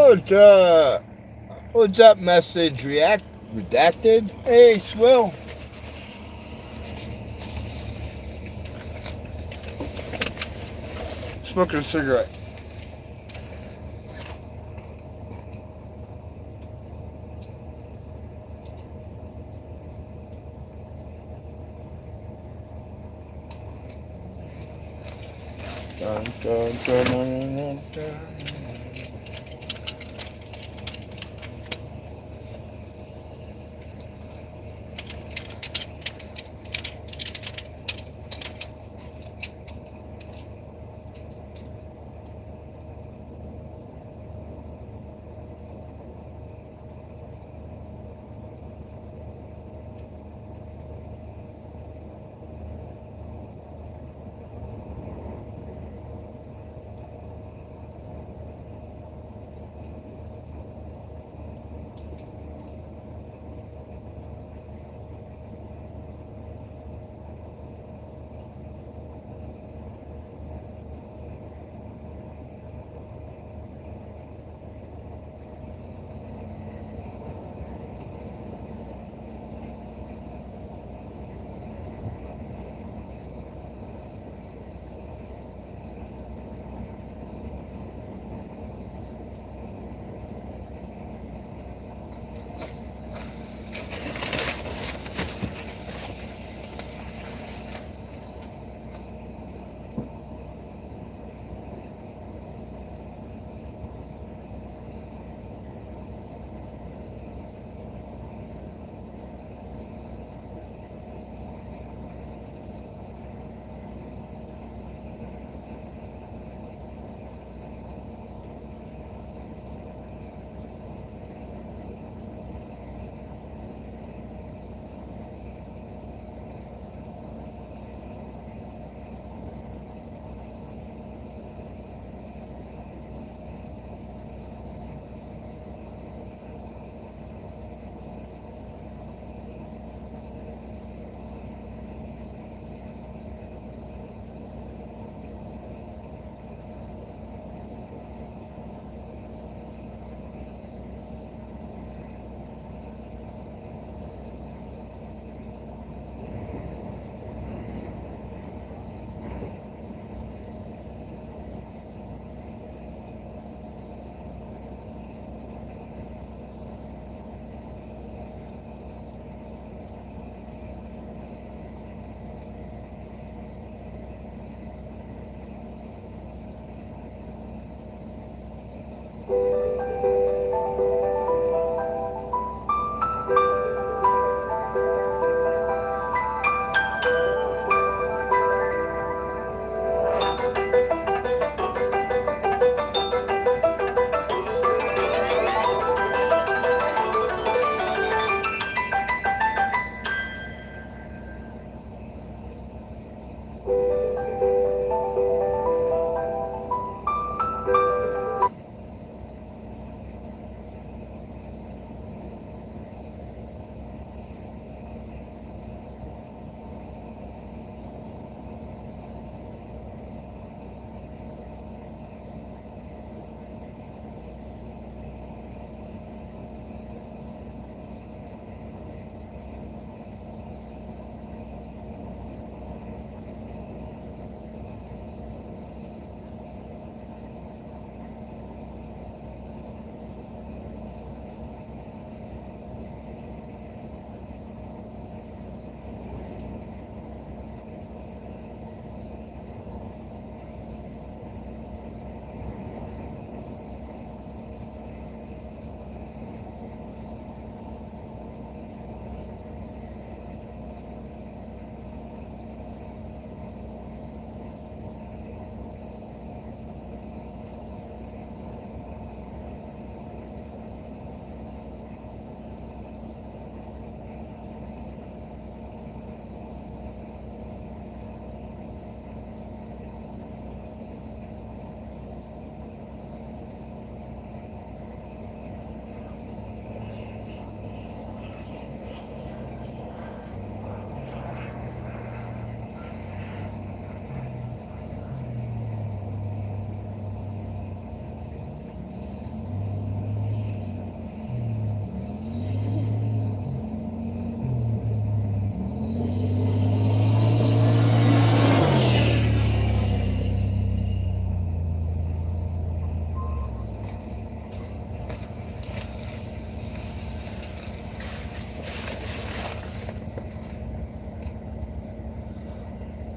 What, what's that message? Redacted? Hey, Swill. Smoking a cigarette. Dun, dun, dun, dun, dun, dun.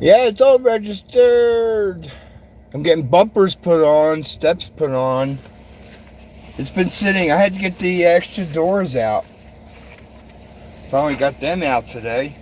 Yeah, it's all registered. I'm getting bumpers put on, steps put on. It's been sitting. I had to get the extra doors out. Finally got them out today.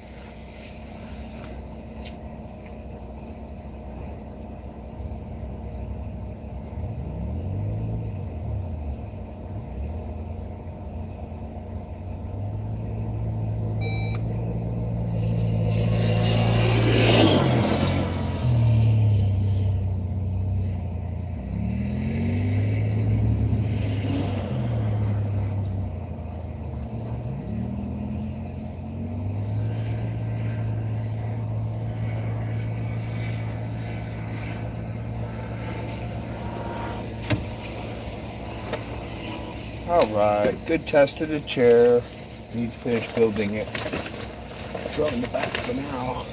Alright, good test of the chair. Need to finish building it. Throw it in the back for now.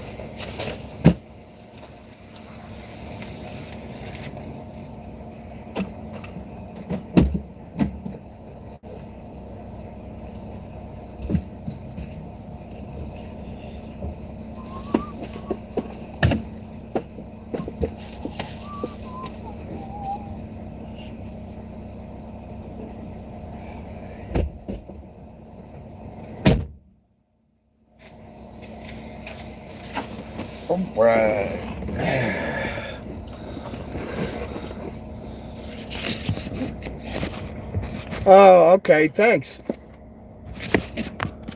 Alright. Oh, okay, thanks.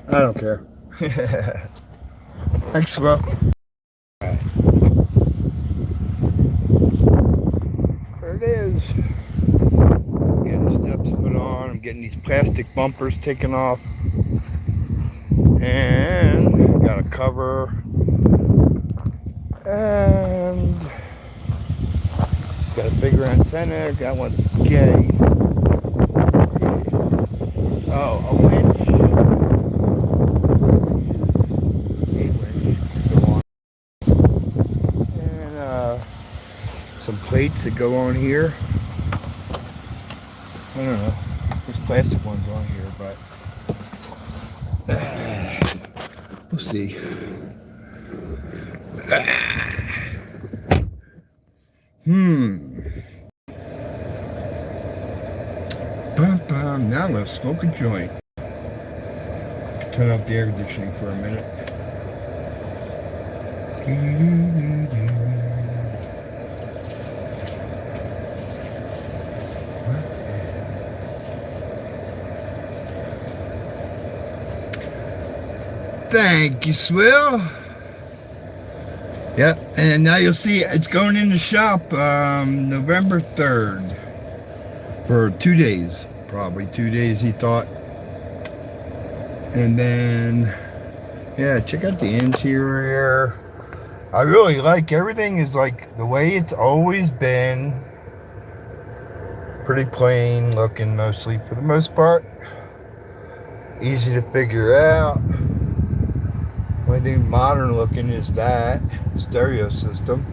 I don't care. Thanks, bro. There it is. Getting steps put on. I'm getting these plastic bumpers taken off. And got a cover. And got a bigger antenna. Got one skay. Oh, a winch. A winch. Go on. And some plates that go on here. I don't know. There's plastic ones on here, but we'll see. Now let's smoke a joint. Turn off the air conditioning for a minute. Thank you, Swill. Yep, and now you'll see it's going in the shop November 3rd for 2 days. Probably 2 days, he thought. And then, yeah, check out the interior. I really like everything is like the way it's always been. Pretty plain looking mostly for the most part. Easy to figure out. Only thing modern looking is that stereo system.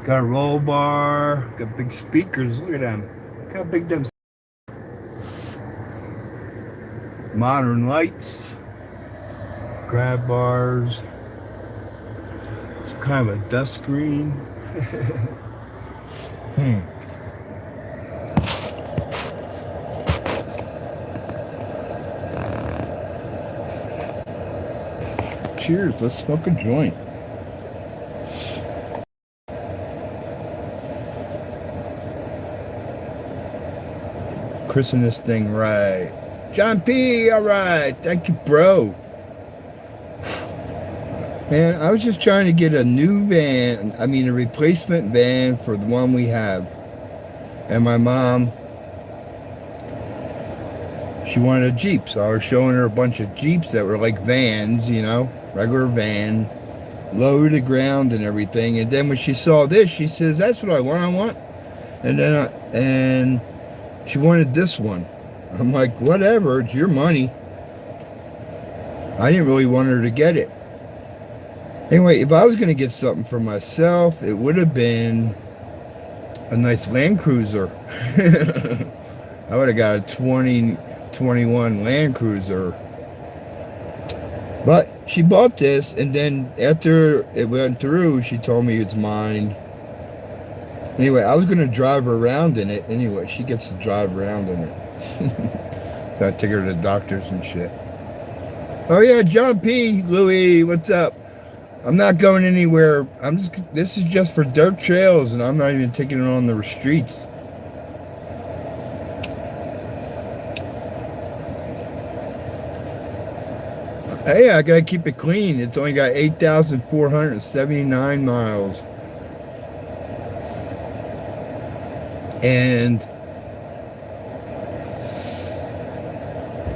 Got a roll bar, got big speakers, look at them. Look how big them. Modern lights, grab bars. It's kind of a dust screen. Cheers, let's smoke a joint. Christen this thing right. John P, all right. Thank you, bro. Man, I was just trying to get a new van. I mean, a replacement van for the one we have. And my mom, she wanted a Jeep. So I was showing her a bunch of Jeeps that were like vans, you know, regular van, low to the ground and everything. And then when she saw this, she says, that's what I want. And then, she wanted this one. I'm like, whatever, it's your money. I didn't really want her to get it. Anyway, if I was going to get something for myself, it would have been a nice Land Cruiser. I would have got a 2021 Land Cruiser. But she bought this, and then after it went through, she told me it's mine. Anyway, I was going to drive her around in it. Anyway, she gets to drive around in it. Gotta take her to the doctors and shit. Oh yeah, John P. Louie, what's up? I'm not going anywhere. This is just for dirt trails, and I'm not even taking it on the streets. Hey, I gotta keep it clean. It's only got 8,479 miles. And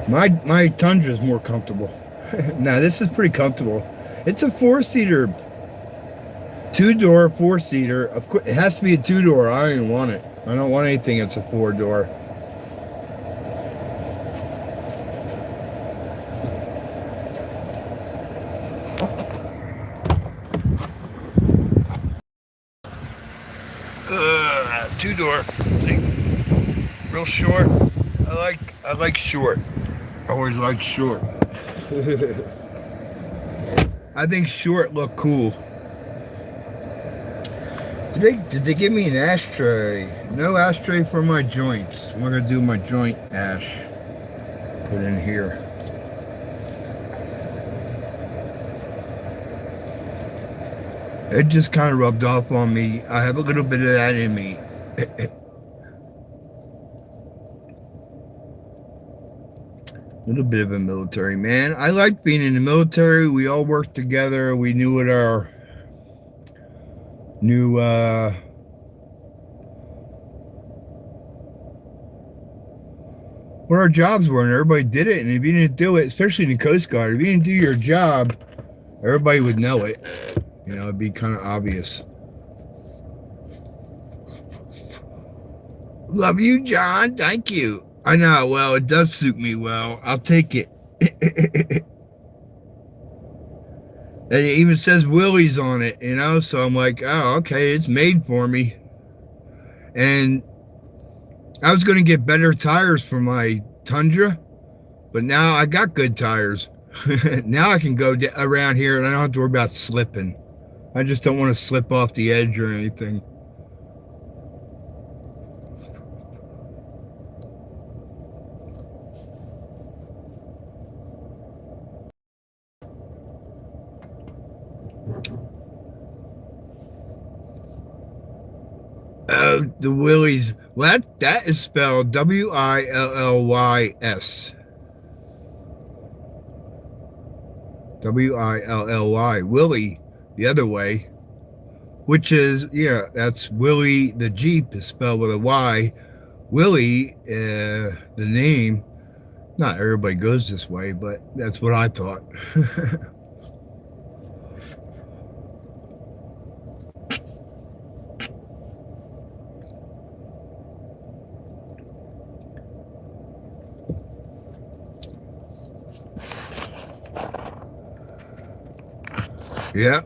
my Tundra is more comfortable. Now this is pretty comfortable. It's a 4-seater, 2-door 4-seater. Of course, it has to be a 2-door. I don't even want it. I don't want anything that's a 4-door. Two-door, real short. I like short. I always like short. I think short look cool. Did they give me an ashtray? No ashtray for my joints. I'm gonna do my joint ash. Put in here. It just kind of rubbed off on me. I have a little bit of that in me. A little bit of a military man. I like being in the military. We all worked together. We knew what our jobs were, and everybody did it. And if you didn't do it, especially in the Coast Guard, if you didn't do your job, everybody would know it. You know, it'd be kind of obvious. Love you, John. Thank you. I know. Well, it does suit me well. I'll take it. And it even says Willie's on it, you know? So I'm like, oh, okay, it's made for me. And I was going to get better tires for my Tundra, but now I got good tires. Now I can go around here and I don't have to worry about slipping. I just don't want to slip off the edge or anything. The WILLYS. Well, that is spelled W-I-L-L-Y-S. W-I-L-L-Y. Willie, the other way. Which is, yeah, that's Willie the Jeep is spelled with a Y. Willie, the name, not everybody goes this way, but that's what I thought. Yeah.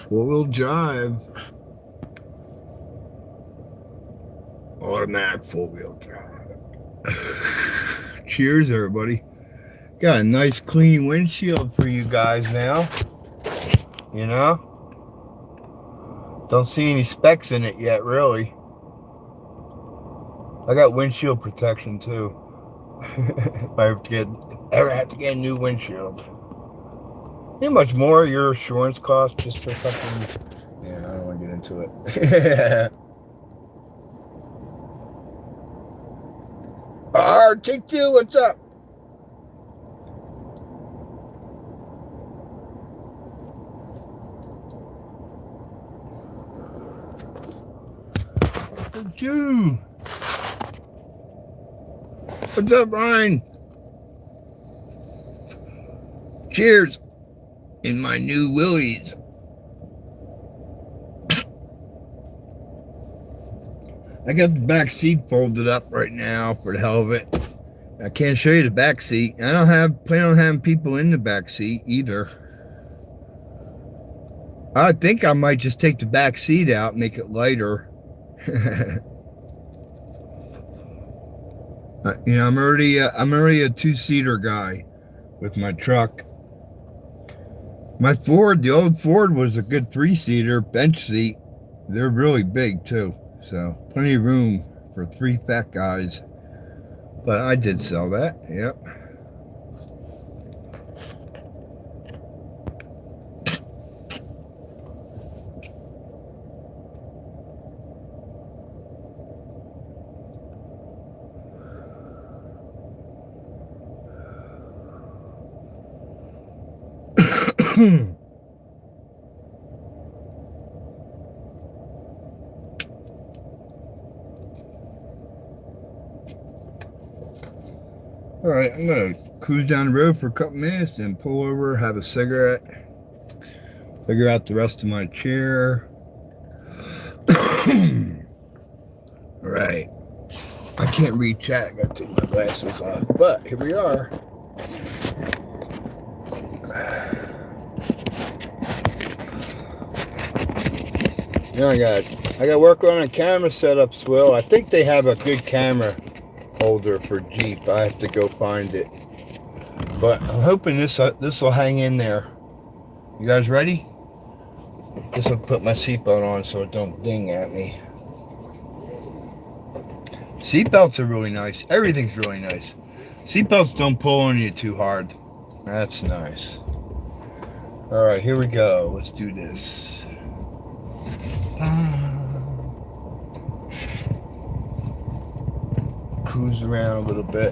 4-wheel drive. Automatic 4-wheel drive. Cheers, everybody. Got a nice clean windshield for you guys now. You know? Don't see any specks in it yet, really. I got windshield protection too. If I ever have to get a new windshield. How much more your insurance costs just for fucking... Yeah, I don't want to get into it. Take 2, what's up? Take 2. What's up, Ryan? Cheers. In my new WILLYS. I got the back seat folded up right now for the hell of it. I can't show you the back seat. I don't plan on having people in the back seat either. I think I might just take the back seat out, make it lighter. You know, I'm already a two-seater guy with my truck. My Ford, the old Ford, was a good three-seater bench seat. They're really big too, so plenty of room for three fat guys. But I did sell that. Yep. All right, I'm gonna cruise down the road for a couple minutes and pull over, have a cigarette, figure out the rest of my chair. All right, I can't read chat. I gotta take my glasses off, but here we are. Now I got work on a camera setup, Swill. I think they have a good camera holder for Jeep. I have to go find it, but I'm hoping this will hang in there. You guys ready? This will put my seatbelt on so it don't ding at me. Seatbelts are really nice. Everything's really nice. Seatbelts don't pull on you too hard. That's nice. All right, here we go. Let's do this. Cruise around a little bit.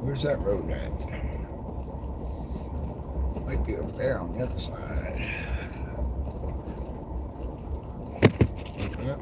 Where's that road at? Might be over there on the other side. Yep.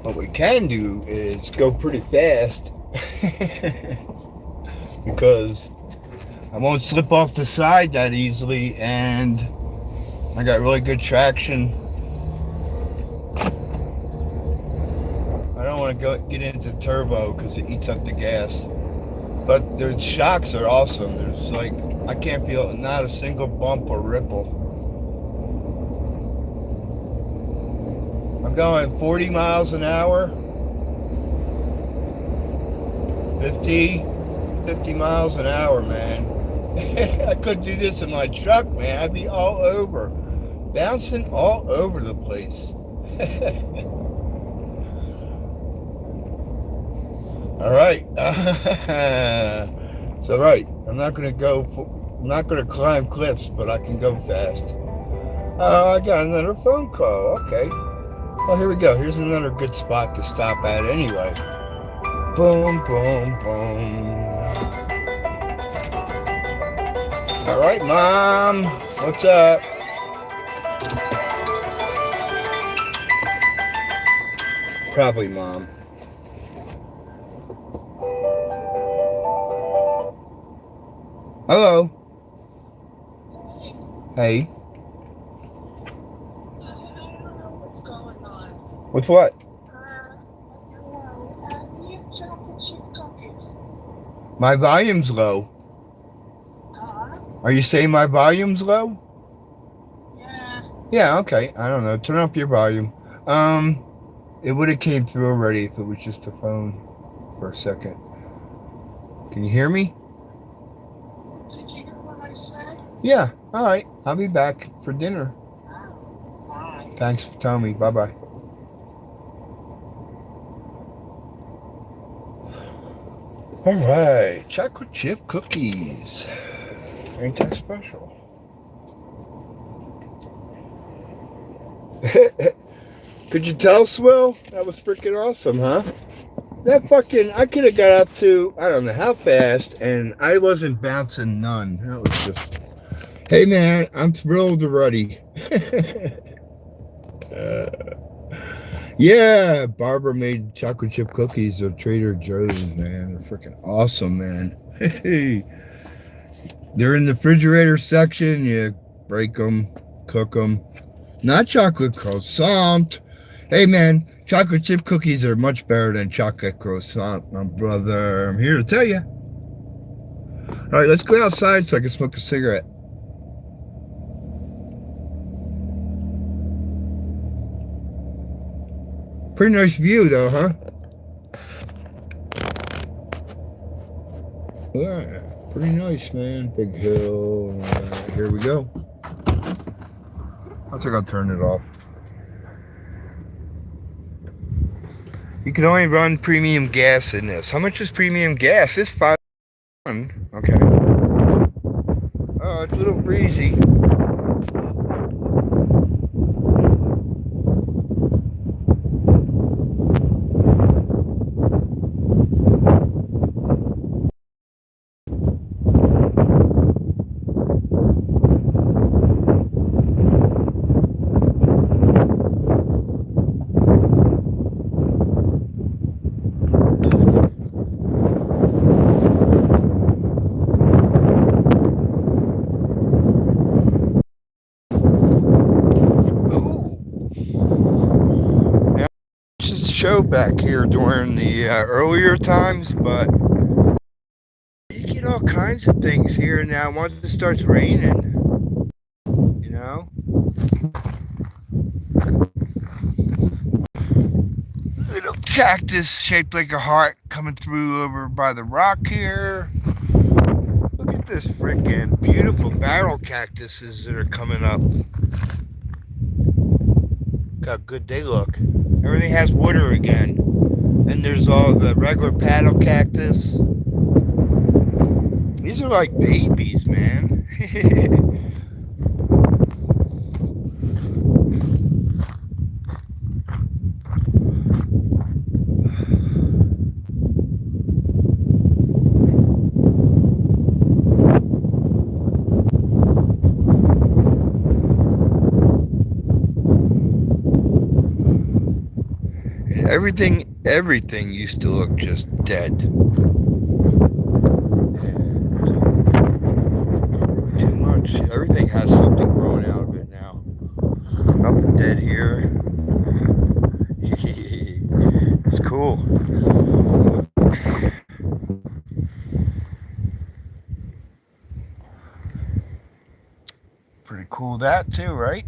What we can do is go pretty fast because I won't slip off the side that easily, and I got really good traction. I don't want to get into turbo because it eats up the gas, but the shocks are awesome. There's like, I can't feel not a single bump or ripple. I'm going 40 miles an hour, 50 miles an hour, man. I could do this in my truck, man. I'd be all over, bouncing all over the place. All right. So, right, I'm not going to climb cliffs, but I can go fast. I got another phone call. Okay. Oh, here we go. Here's another good spot to stop at anyway. Boom, boom, boom. All right, Mom. What's up? Probably Mom. Hello. Hey. With what? Chocolate chip cookies. My volume's low. Are you saying my volume's low? Yeah. Yeah, okay. I don't know. Turn up your volume. It would have came through already if it was just a phone for a second. Can you hear me? Did you hear what I said? Yeah. All right. I'll be back for dinner. Oh, bye. Thanks for telling me. Bye-bye. All right, chocolate chip cookies. Ain't that special? Could you tell, Swill? That was freaking awesome, huh? That fucking, I could have got up to, I don't know how fast, and I wasn't bouncing none. That was just, hey man, I'm thrilled already. Yeah, Barbara made chocolate chip cookies at Trader Joe's, man. They're freaking awesome, man. Hey, they're in the refrigerator section. You break them, cook them. Not chocolate croissant. Hey, man, chocolate chip cookies are much better than chocolate croissant, my brother. I'm here to tell you. All right, let's go outside so I can smoke a cigarette. Pretty nice view, though, huh? Yeah, pretty nice, man. Big hill. Here we go. I think I'll turn it off. You can only run premium gas in this. How much is premium gas? It's $5. Okay. Oh, it's a little breezy. Show back here during the earlier times, but you get all kinds of things here now once it starts raining, you know. Little cactus shaped like a heart coming through over by the rock here. Look at this freaking beautiful barrel cactuses that are coming up. Look how good they look. Everything has water again. And there's all the regular paddle cactus. These are like babies, man. Everything used to look just dead. And too much. Everything has something growing out of it now. Nothing dead here. It's cool. Pretty cool that too, right?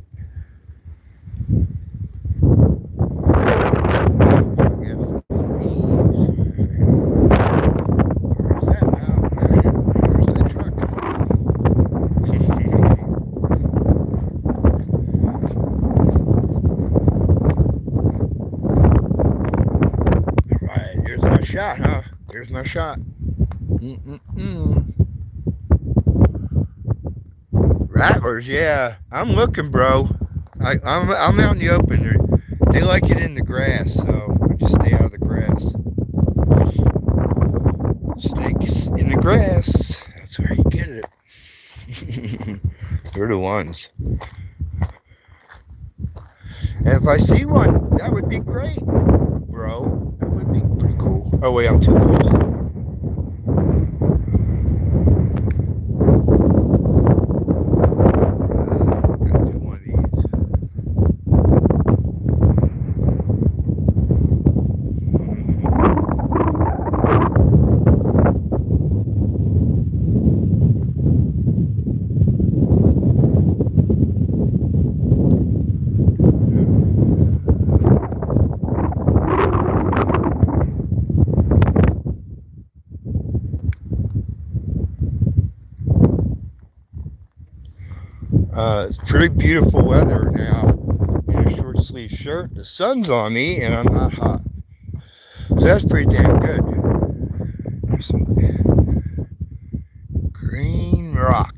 Shot, huh? There's my shot. Rattlers, yeah. I'm looking, bro. I'm out in the open. They like it in the grass, so I just stay out of the grass. Snakes in the grass. That's where you get it. They're the ones. And if I see one, that would be great, bro. That would be pretty cool. Oh wait, I'm too close. Gotta do one of these. It's pretty beautiful weather now. In a short sleeve shirt. The sun's on me and I'm not hot. So that's pretty damn good. There's some green rock.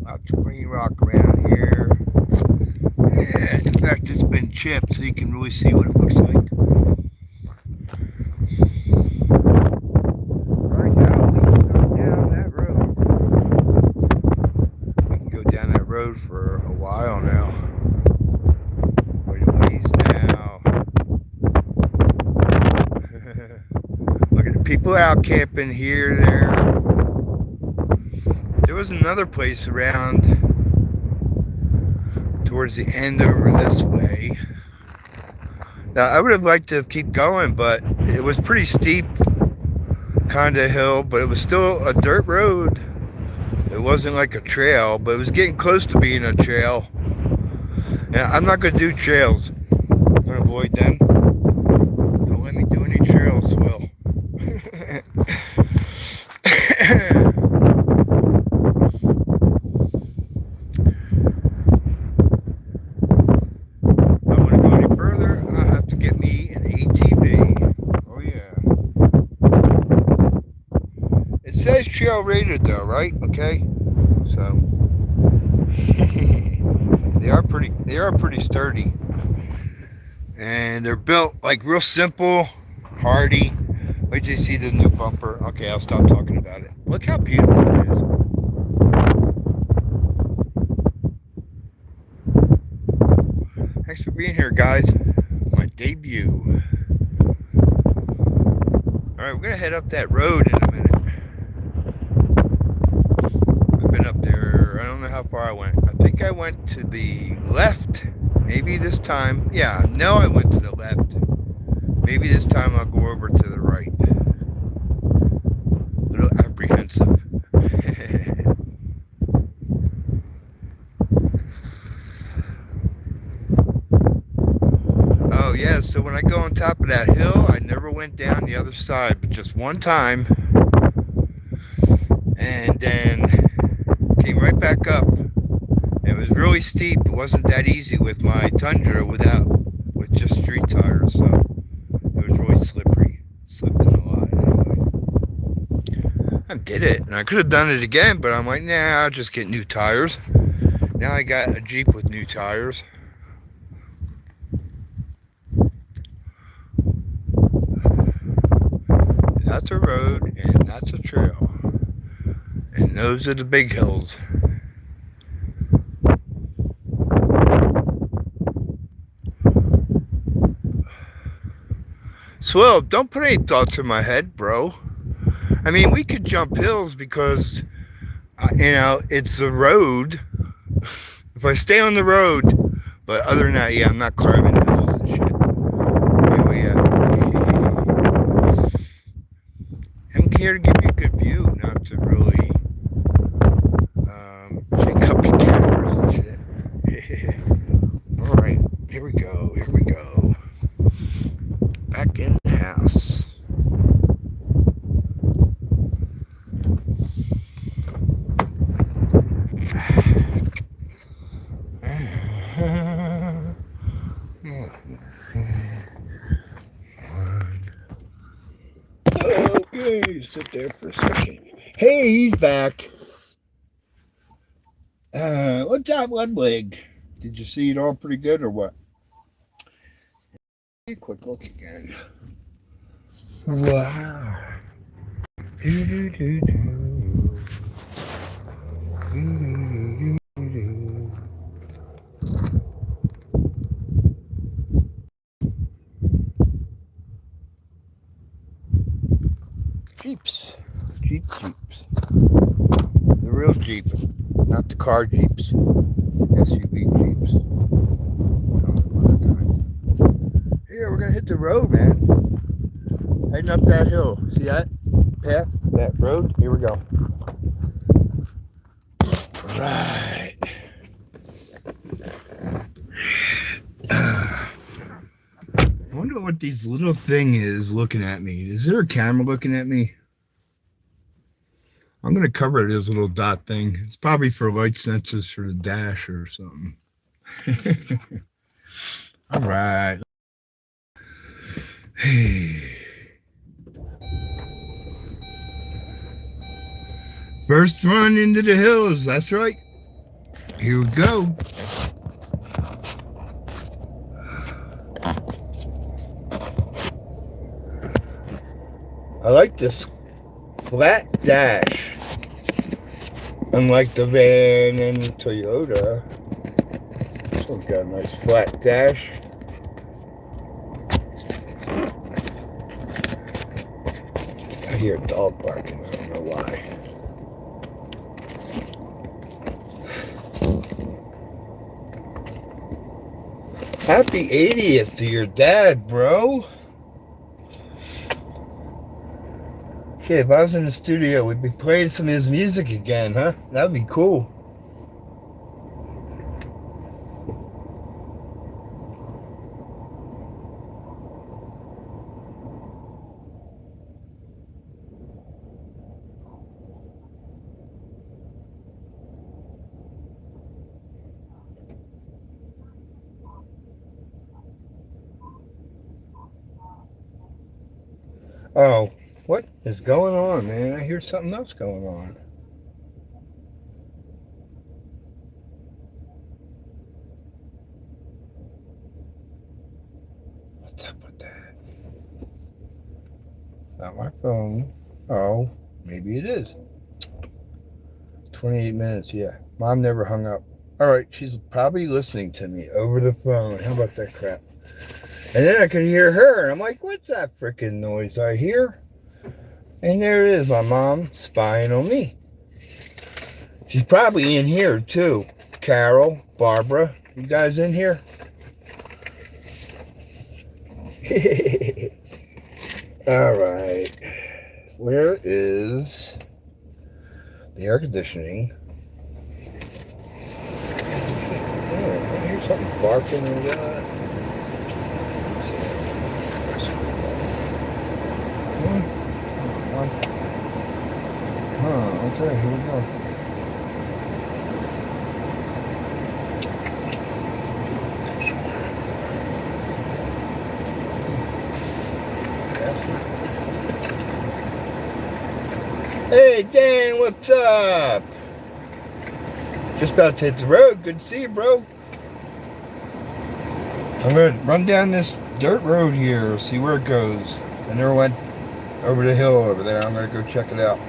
Lots of green rock around here. Yeah, in fact, it's been chipped so you can really see what it looks like. Right now, we can go down that road. We can go down that road for a while now. Wait a ways now. people out camping here, there. There was another place around towards the end over this way. Now, I would have liked to keep going, but it was pretty steep, kind of hill, but it was still a dirt road. It wasn't like a trail, but it was getting close to being a trail. And I'm not going to do trails. I'm going to avoid them. Don't let me do any trails, Will. Trail rated though, right? Okay, so they are pretty sturdy, and they're built like real simple, hardy. Wait till you see the new bumper. Okay, I'll stop talking about it. Look how beautiful it is. Thanks for being here, guys. My debut. All right, we're gonna head up that road in a minute. Up there, I don't know how far I went. I think I went to the left, maybe this time. Yeah, no, I went to the left. Maybe this time I'll go over to the right. A little apprehensive. Oh yeah, so when I go on top of that hill, I never went down the other side, but just one time. And then came right back up. It was really steep. It wasn't that easy with my Tundra with just street tires, so it was really slippery. Slipped in a lot anyway. I did it, and I could have done it again, but I'm like, nah, I'll just get new tires. Now I got a Jeep with new tires. That's a road, and that's a trail. And those are the big hills. Swill, don't put any thoughts in my head, bro. I mean, we could jump hills because, it's the road. If I stay on the road, but other than that, yeah, I'm not carving hills and shit. Yeah. I'm here to give you a good view, not to really shake up your cameras and shit. Alright, here we go. Back in the house. Okay, sit there for a second. Hey, he's back. What's that one leg? Did you see it all pretty good or what? A quick look again. Wow. Jeeps. Jeeps. The real Jeep, not the car Jeeps. SUV Jeeps. Here, we're gonna hit the road, man. Heading up that hill. See that path? That road? Here we go. Right. I wonder what this little thing is looking at me. Is there a camera looking at me? I'm going to cover this little dot thing. It's probably for light sensors for the dash or something. All right. First run into the hills. That's right. Here we go. I like this flat dash. Unlike the van and the Toyota, this one's got a nice flat dash. I hear a dog barking. I don't know why. Happy 80th to your dad, bro. Okay, if I was in the studio, we'd be playing some of his music again, huh? That'd be cool. Oh, what is going on, man? I hear something else going on. What's up with that? Not my phone. Oh, maybe it is. 28 minutes, yeah. Mom never hung up. All right, she's probably listening to me over the phone. How about that crap? And then I could hear her, and I'm like, what's that freaking noise I hear? And there it is, my mom spying on me. She's probably in here, too. Carol, Barbara, you guys in here? All right. Where is the air conditioning? Oh, I hear something barking and that. Okay, here we go. Hey, Dan, what's up? Just about to hit the road. Good to see you, bro. I'm going to run down this dirt road here, see where it goes. I never went over the hill over there. I'm going to go check it out.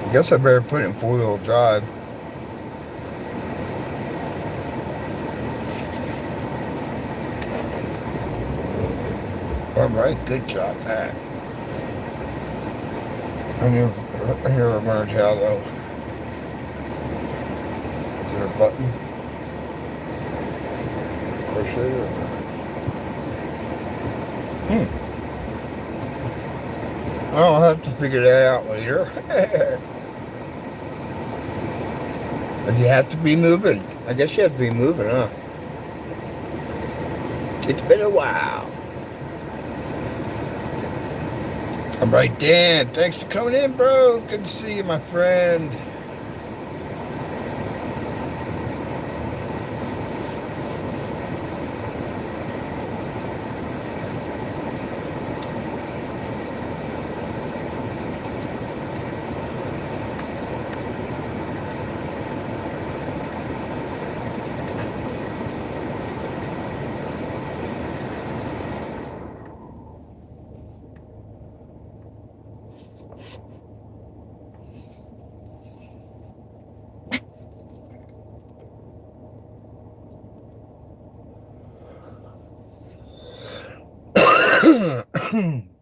I guess I better put it in four-wheel drive. All right, good job, Pat. I never learned how, though. Is there a button? Push it or... I'll have to figure that out later. But you have to be moving. I guess you have to be moving, huh? It's been a while. All right, Dan. Thanks for coming in, bro. Good to see you, my friend.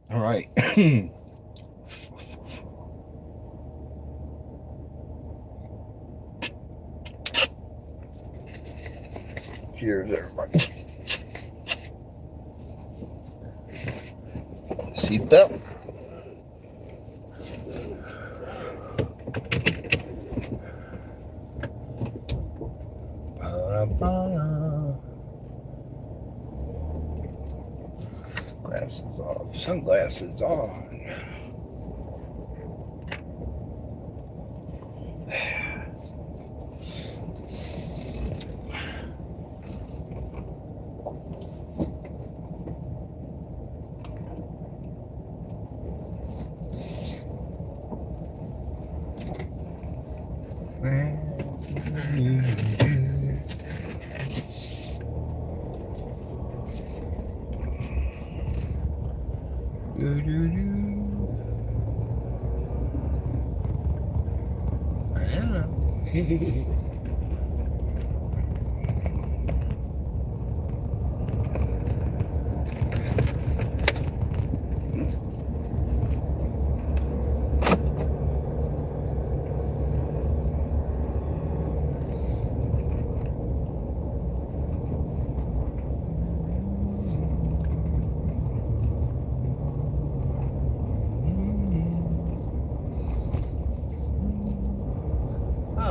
All right. Cheers, everybody. Seatbelt. Glasses off. Sunglasses on.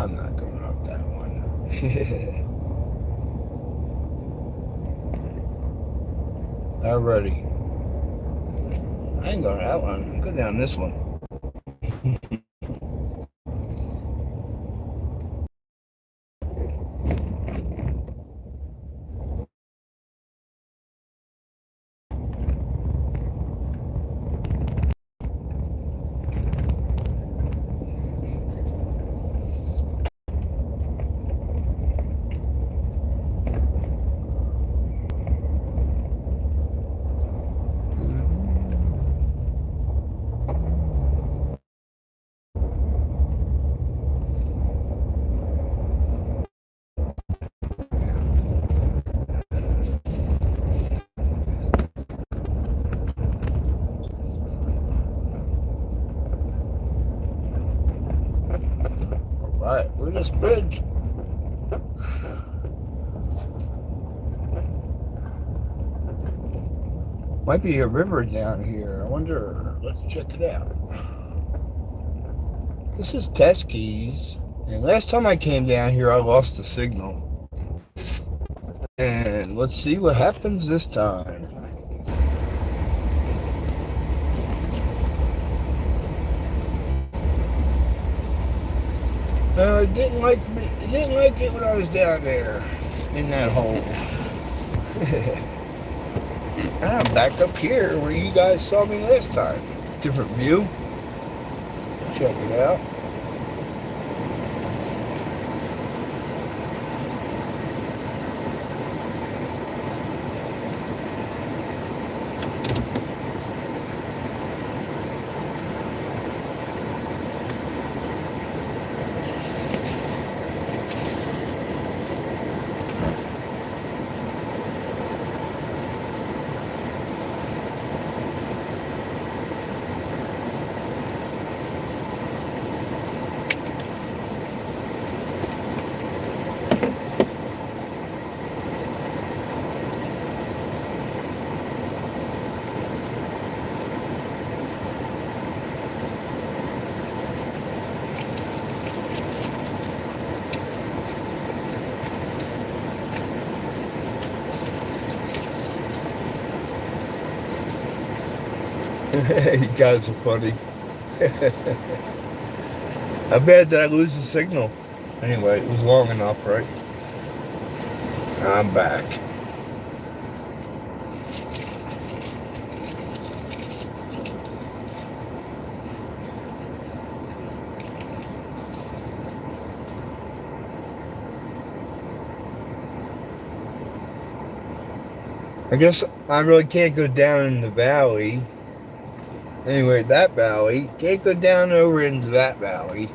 I'm not going up that one. Alrighty. I ain't going that one. Go down this one. Alright, we're this bridge. Might be a river down here. I wonder. Let's check it out. This is Teskey's. And last time I came down here, I lost the signal. And let's see what happens this time. It didn't like it when I was down there in that hole. And I'm back up here where you guys saw me last time. Different view. Check it out. You guys are funny. How bad did I lose the signal? Anyway, it was long enough, right? I'm back. I guess I really can't go down in the valley. Anyway, that valley. Can't go down over into that valley.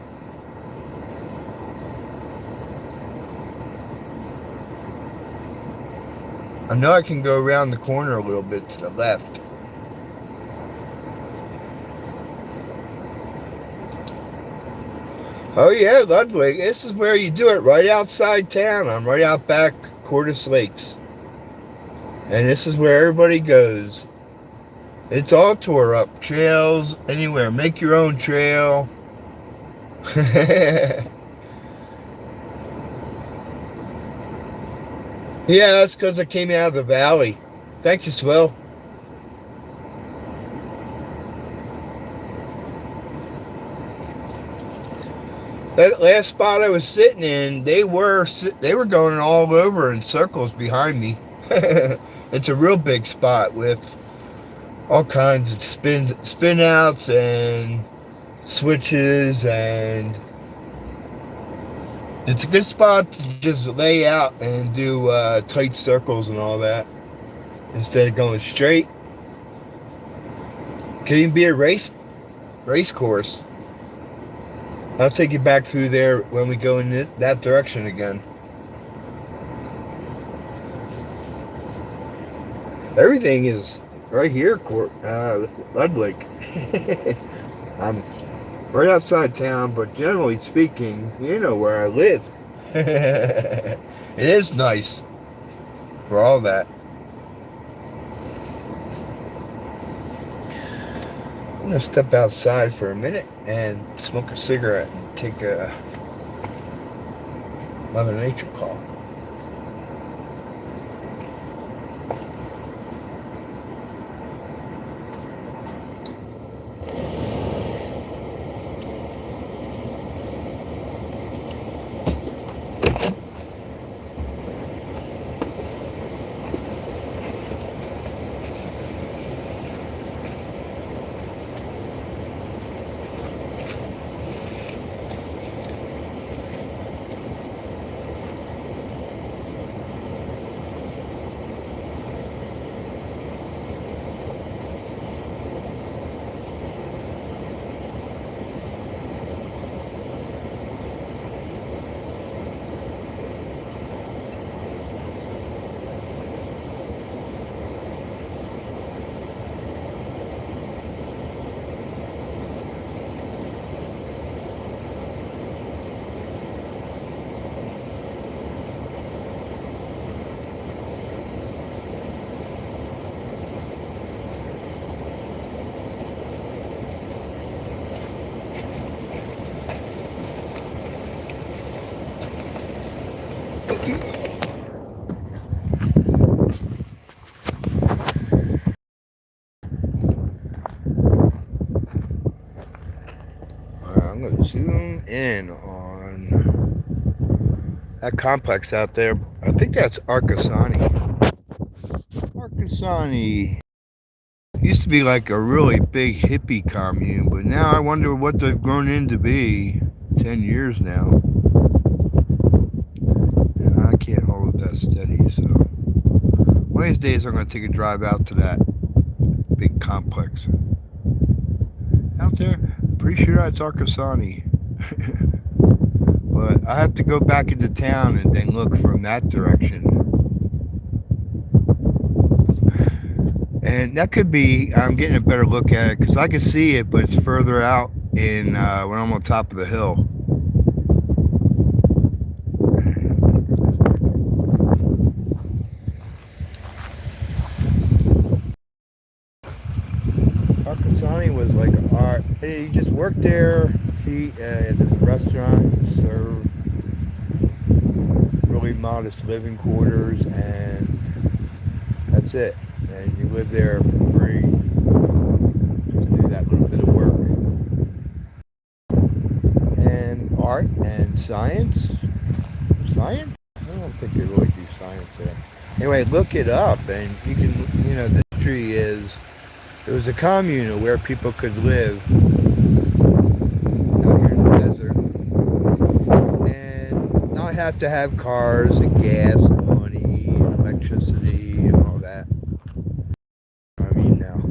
I know I can go around the corner a little bit to the left. Oh yeah, Ludwig. This is where you do it, right outside town. I'm right out back Cordis Lakes. And this is where everybody goes. It's all tore up. Trails, anywhere. Make your own trail. Yeah, that's because I came out of the valley. Thank you, Swell. That last spot I was sitting in, they were going all over in circles behind me. It's a real big spot with all kinds of spin outs and switches, and it's a good spot to just lay out and do tight circles and all that instead of going straight. Could even be a race course. I'll take you back through there when we go in that direction again. Everything is right here, Ludwig. I'm right outside town, but generally speaking, you know where I live. It is nice for all that. I'm gonna step outside for a minute and smoke a cigarette and take a Mother Nature call. I'm going to zoom in on that complex out there. I think that's Arcasani. Arcasani used to be like a really big hippie commune, but now I wonder what they've grown into be. 10 years now. And I can't hold that steady, so one of these days I'm going to take a drive out to that big complex. Out there, pretty sure that's Arcasani. But I have to go back into town and then look from that direction. And that could be, I'm getting a better look at it because I can see it, but it's further out in when I'm on top of the hill. Arcasani was like art. You just work there, feed at this restaurant, serve really modest living quarters, and that's it. And you live there for free. Just do that little bit of work. And art and science. Science? I don't think they really do science there. Anyway, look it up, and you can, the history is it was a commune where people could live out here in the desert and not have to have cars and gas and money and electricity and all that. I mean now.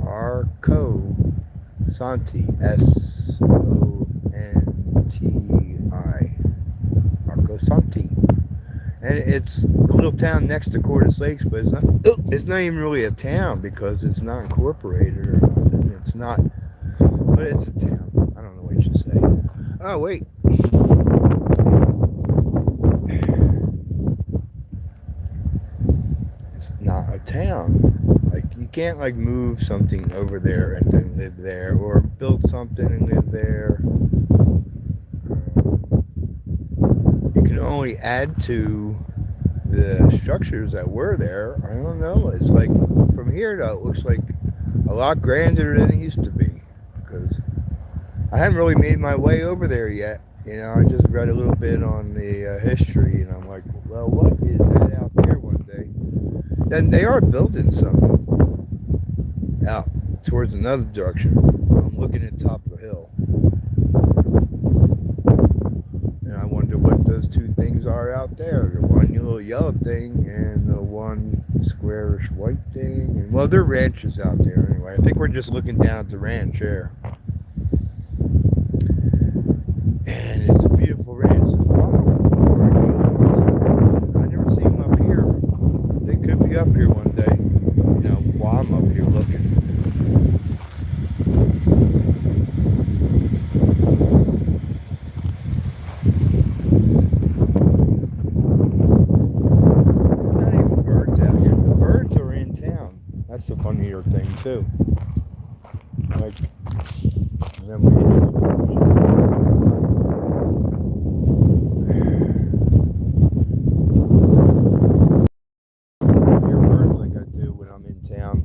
Arco Santi, S-O-N-T-I, Arco Santi, and it's a little town next to Cordes Lakes, but it's not even really a town because it's not incorporated or nothing. It's not, but it's a town. I don't know what you should say. Oh wait. It's not a town. Like, you can't like move something over there and then live there, or build something and live there. You can only add to the structures that were there. I don't know. It's like from here though, it looks like a lot grander than it used to be, because I haven't really made my way over there yet. I just read a little bit on the history, and I'm like, well, what is that out there one day? Then they are building something out towards another direction. I'm looking at the top of the hill, and I wonder what those two things are out there. The one little yellow thing and the one squarish white thing. And, well, they're ranches out there anyway. I think we're just looking down at the ranch there. And it's a beautiful ranch. I never seen them up here. They could be up here one day, while I'm up here looking. 1-meter thing too. Like, and then we hear birds like I do when I'm in town.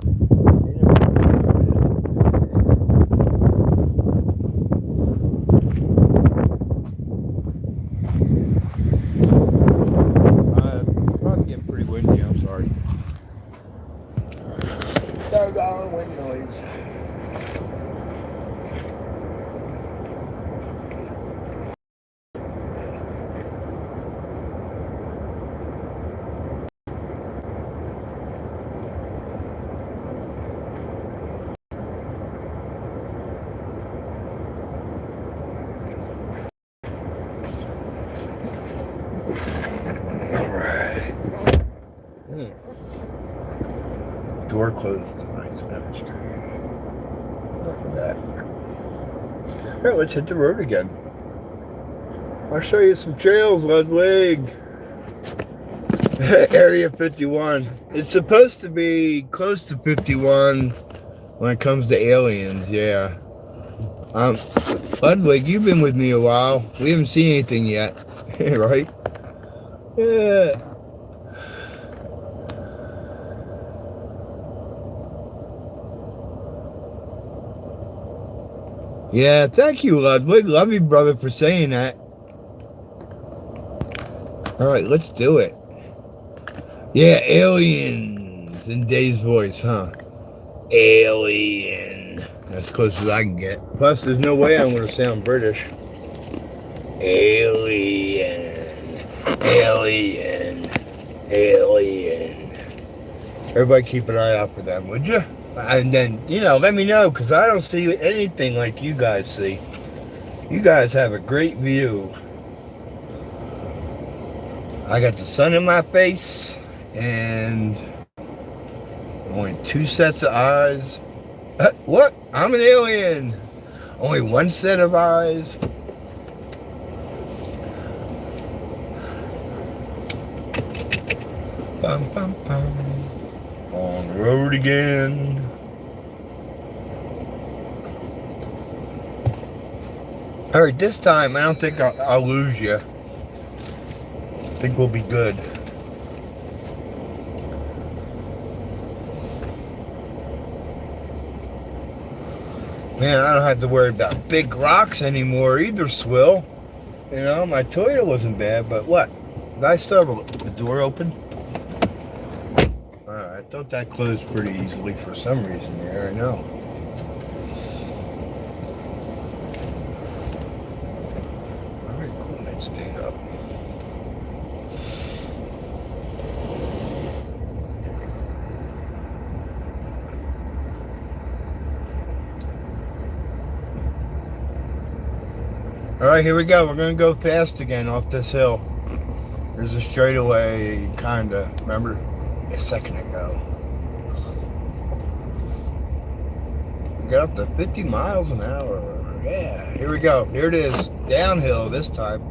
They never probably getting pretty windy, I'm sorry. Doggone wind noise. Alright. Door closed. Nice. Enough of that. Alright, let's hit the road again. I'll show you some trails, Ludwig. Area 51. It's supposed to be close to 51 when it comes to aliens, yeah. Ludwig, you've been with me a while. We haven't seen anything yet, right? Yeah. Yeah, thank you, Ludwig. Love you, brother, for saying that. Alright, let's do it. Yeah, aliens in Dave's voice, huh? Alien. As close as I can get. Plus, there's no way I'm going to sound British. Alien. Alien. Alien. Everybody keep an eye out for them, would you? And then, let me know, because I don't see anything like you guys see. You guys have a great view. I got the sun in my face, and only 2 sets of eyes. What? I'm an alien. Only 1 set of eyes. Bum, bum, bum. On the road again. Alright, this time I don't think I'll lose you. I think we'll be good. Man, I don't have to worry about big rocks anymore either, Swill. My Toyota wasn't bad, but what? Did I still have the door open? I thought that closed pretty easily for some reason there, I know. Alright, cool, let's stay up. Alright, here we go. We're going to go fast again off this hill. There's a straightaway, kinda, remember? A second ago. We got up to 50 miles an hour. Yeah, here we go. Here it is. Downhill this time.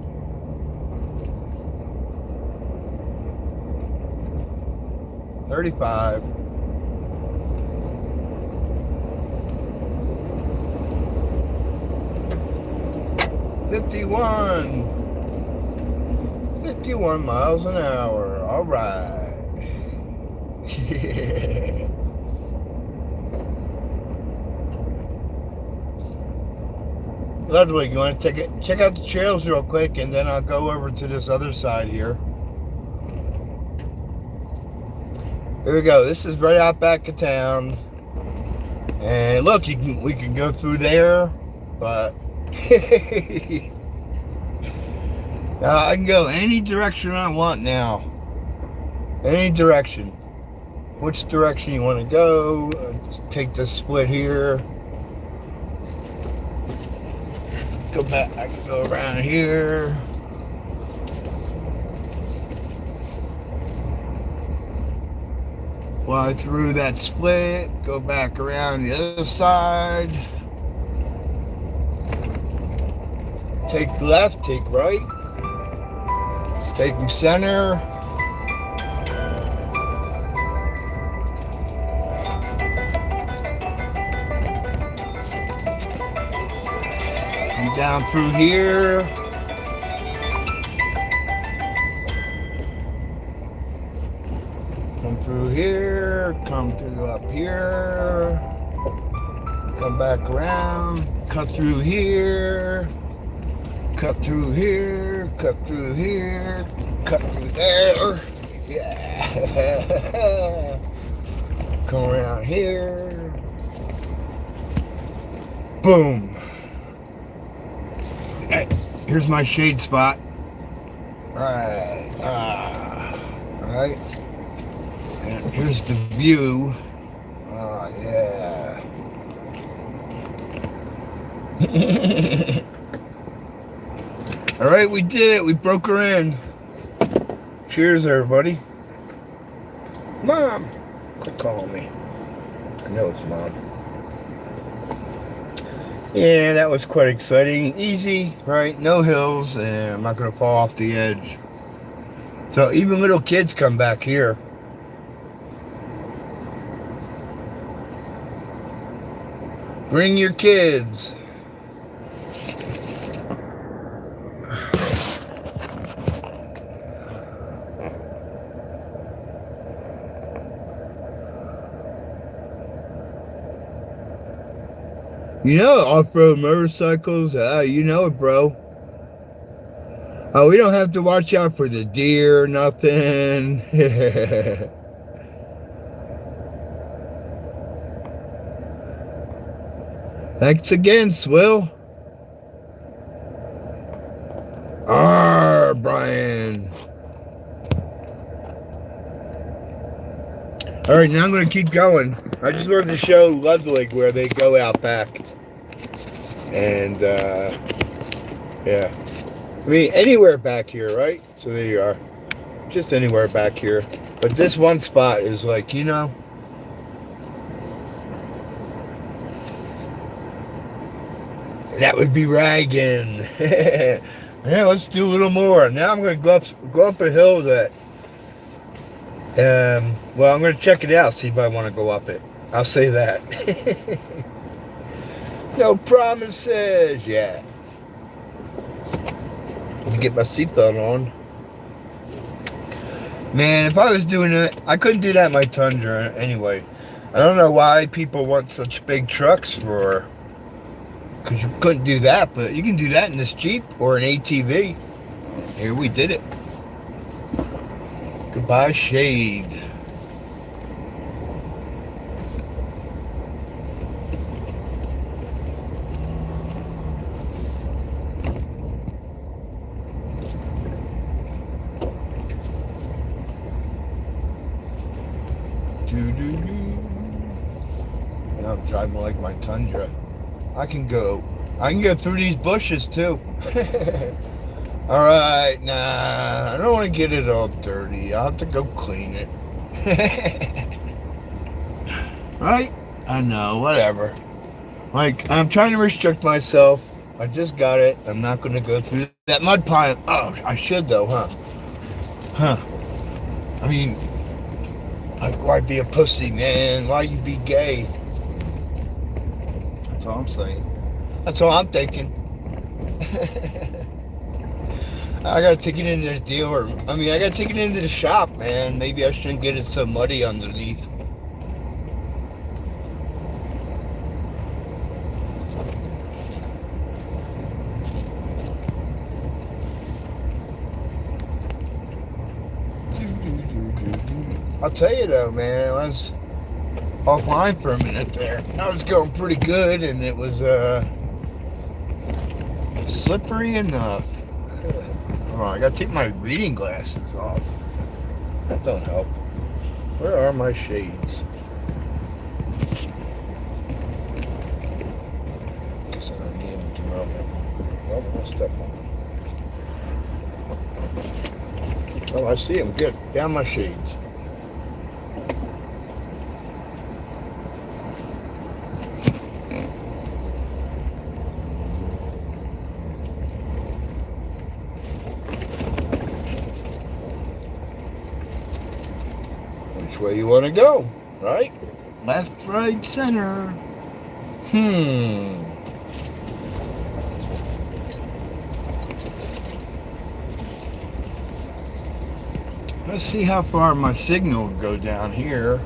$35. $51 miles an hour. All right. Yeah. Ludwig, you want to check out the trails real quick, and then I'll go over to this other side here. Here we go. This is right out back of town, and look, we can go through there, but now I can go any direction I want now. Any direction. Which direction you want to go? Take the split here. Go back. I can go around here. Fly through that split. Go back around the other side. Take left. Take right. Take center. down through here. Come through here, come to up here, come back around, cut through here, cut through here, cut through here, cut through there. Yeah. Come around here. Boom. Hey, here's my shade spot. Alright. Alright. And here's the view. Oh, yeah. Alright, we did it. We broke her in. Cheers, everybody. Mom! Quit calling me. I know it's Mom. Yeah, that was quite exciting. Easy, right? No hills, and I'm not going to fall off the edge. So even little kids come back here. Bring your kids. You know off-road motorcycles, you know it, bro. Oh, we don't have to watch out for the deer or nothing. Thanks again, Swill. Brian. Alright, now I'm going to keep going. I just wanted to show Ludwig where they go out back. And, yeah. I mean, anywhere back here, right? So there you are. Just anywhere back here. But this one spot is like, you know. That would be ragging. Yeah, let's do a little more. Now I'm going to go up a hill that... well, I'm going to check it out, see if I want to go up it. I'll say that. No promises yet. Let me get my seatbelt on. Man, if I was doing it, I couldn't do that in my Tundra anyway. I don't know why people want such big trucks for... Because you couldn't do that, but you can do that in this Jeep or an ATV. Here we did it. Goodbye, shade. Now I'm driving like my Tundra. I can go through these bushes too. Alright, nah, I don't want to get it all dirty. I'll have to go clean it. Right? I know, whatever. Like, I'm trying to restrict myself. I just got it. I'm not going to go through that mud pile. Oh, I should though, huh? I mean, why be a pussy, man? Why you be gay? That's all I'm saying. That's all I'm thinking. I gotta take it into the dealer. I mean, I gotta take it into the shop, man. Maybe I shouldn't get it so muddy underneath. I'll tell you though, man, I was offline for a minute there. I was going pretty good, and it was slippery enough. Oh, I gotta take my reading glasses off. That don't help. Where are my shades? Guess I don't need them at the moment. Nope, I'll step on them. Oh, I see them. Good. Down my shades. Where you want to go, right? Left, right, center. Let's see how far my signal will go down here.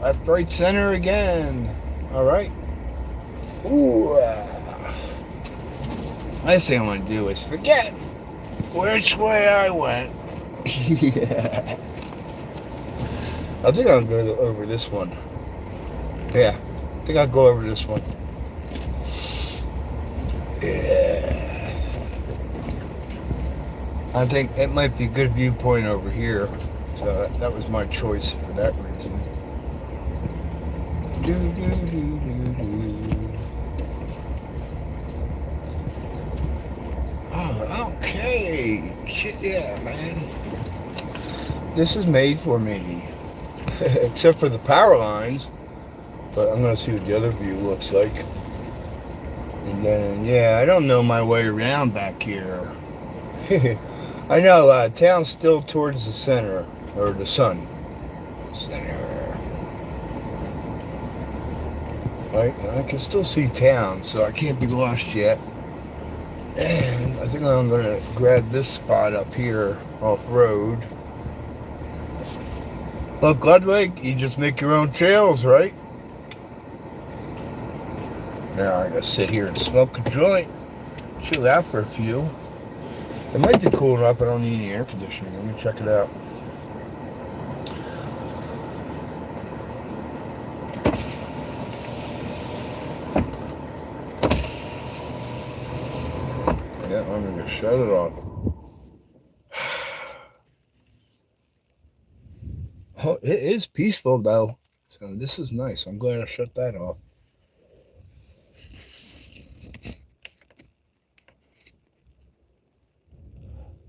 Left, right, center again. All right. Ooh. Last thing I want to do is forget which way I went. Yeah. I think I'll go over this one. Yeah. I think I'll go over this one. Yeah. I think it might be a good viewpoint over here. So that was my choice for that reason. Oh, okay. Shit, yeah, man. This is made for me. Except for the power lines. But I'm going to see what the other view looks like. And then, yeah, I don't know my way around back here. I know, town's still towards the center. Or the sun. Center. Right, I can still see town, so I can't be lost yet. And I think I'm going to grab this spot up here, off-road. Look, Ludwig, you just make your own trails, right? Now I gotta sit here and smoke a joint. Chill out for a few. It might be cool enough I don't need any air conditioning. Let me check it out. Yeah, I'm gonna shut it off. Oh, it is peaceful though. So this is nice. I'm glad I shut that off.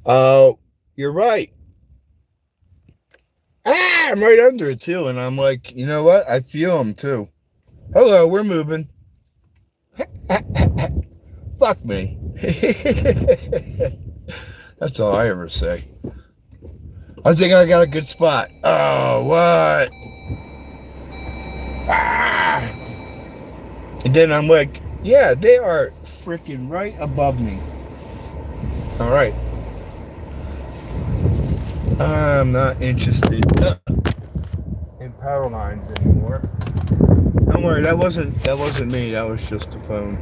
Oh, you're right. I'm right under it too, and I'm like, you know what? I feel them too. Hello, we're moving. Fuck me. That's all I ever say. I think I got a good spot. Oh, what? Ah! And then I'm like, yeah, they are freaking right above me. All right. I'm not interested in power lines anymore. Don't worry, that wasn't me. That was just the phone.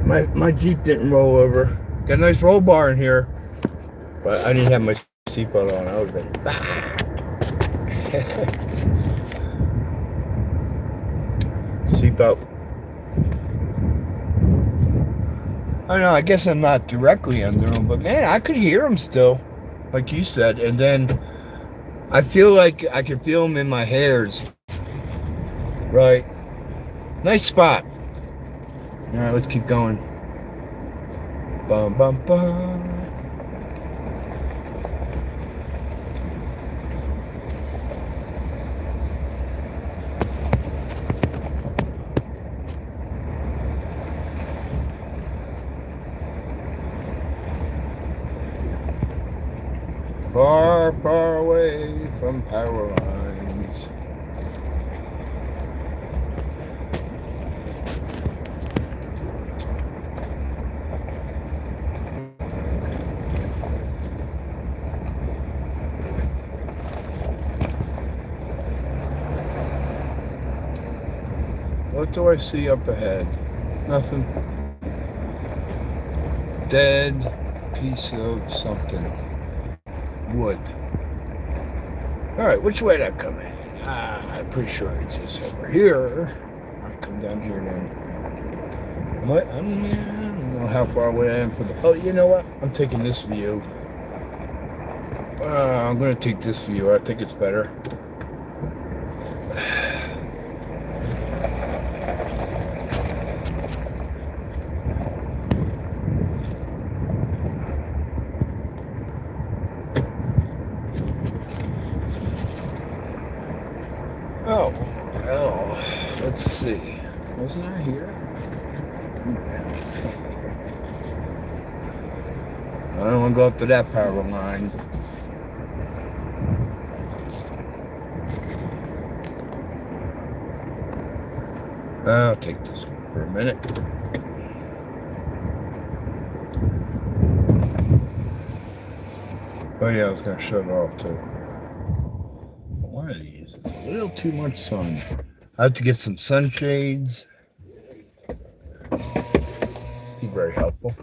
My Jeep didn't roll over. Got a nice roll bar in here, but I didn't have my seatbelt on. I would have been. Seatbelt. I don't know. I guess I'm not directly under them, but man, I could hear them still, like you said. And then I feel like I can feel them in my hairs. Right. Nice spot. All right, let's keep going. Bum, bum, bum. Far, far away from power lines. What do I see up ahead? Nothing. Dead piece of something. Wood. Alright, which way did I come in? I'm pretty sure it's this over here. Alright, come down here now. I don't know how far away I am from the... Oh, you know what? I'm taking this view. I'm going to take this view. I think it's better. Oh, well, let's see. Wasn't I here? I don't want to go up to that power line. I'll take this one for a minute. Oh yeah, I was gonna shut it off too. One of these is a little too much sun. I have to get some sunshades. Be very helpful.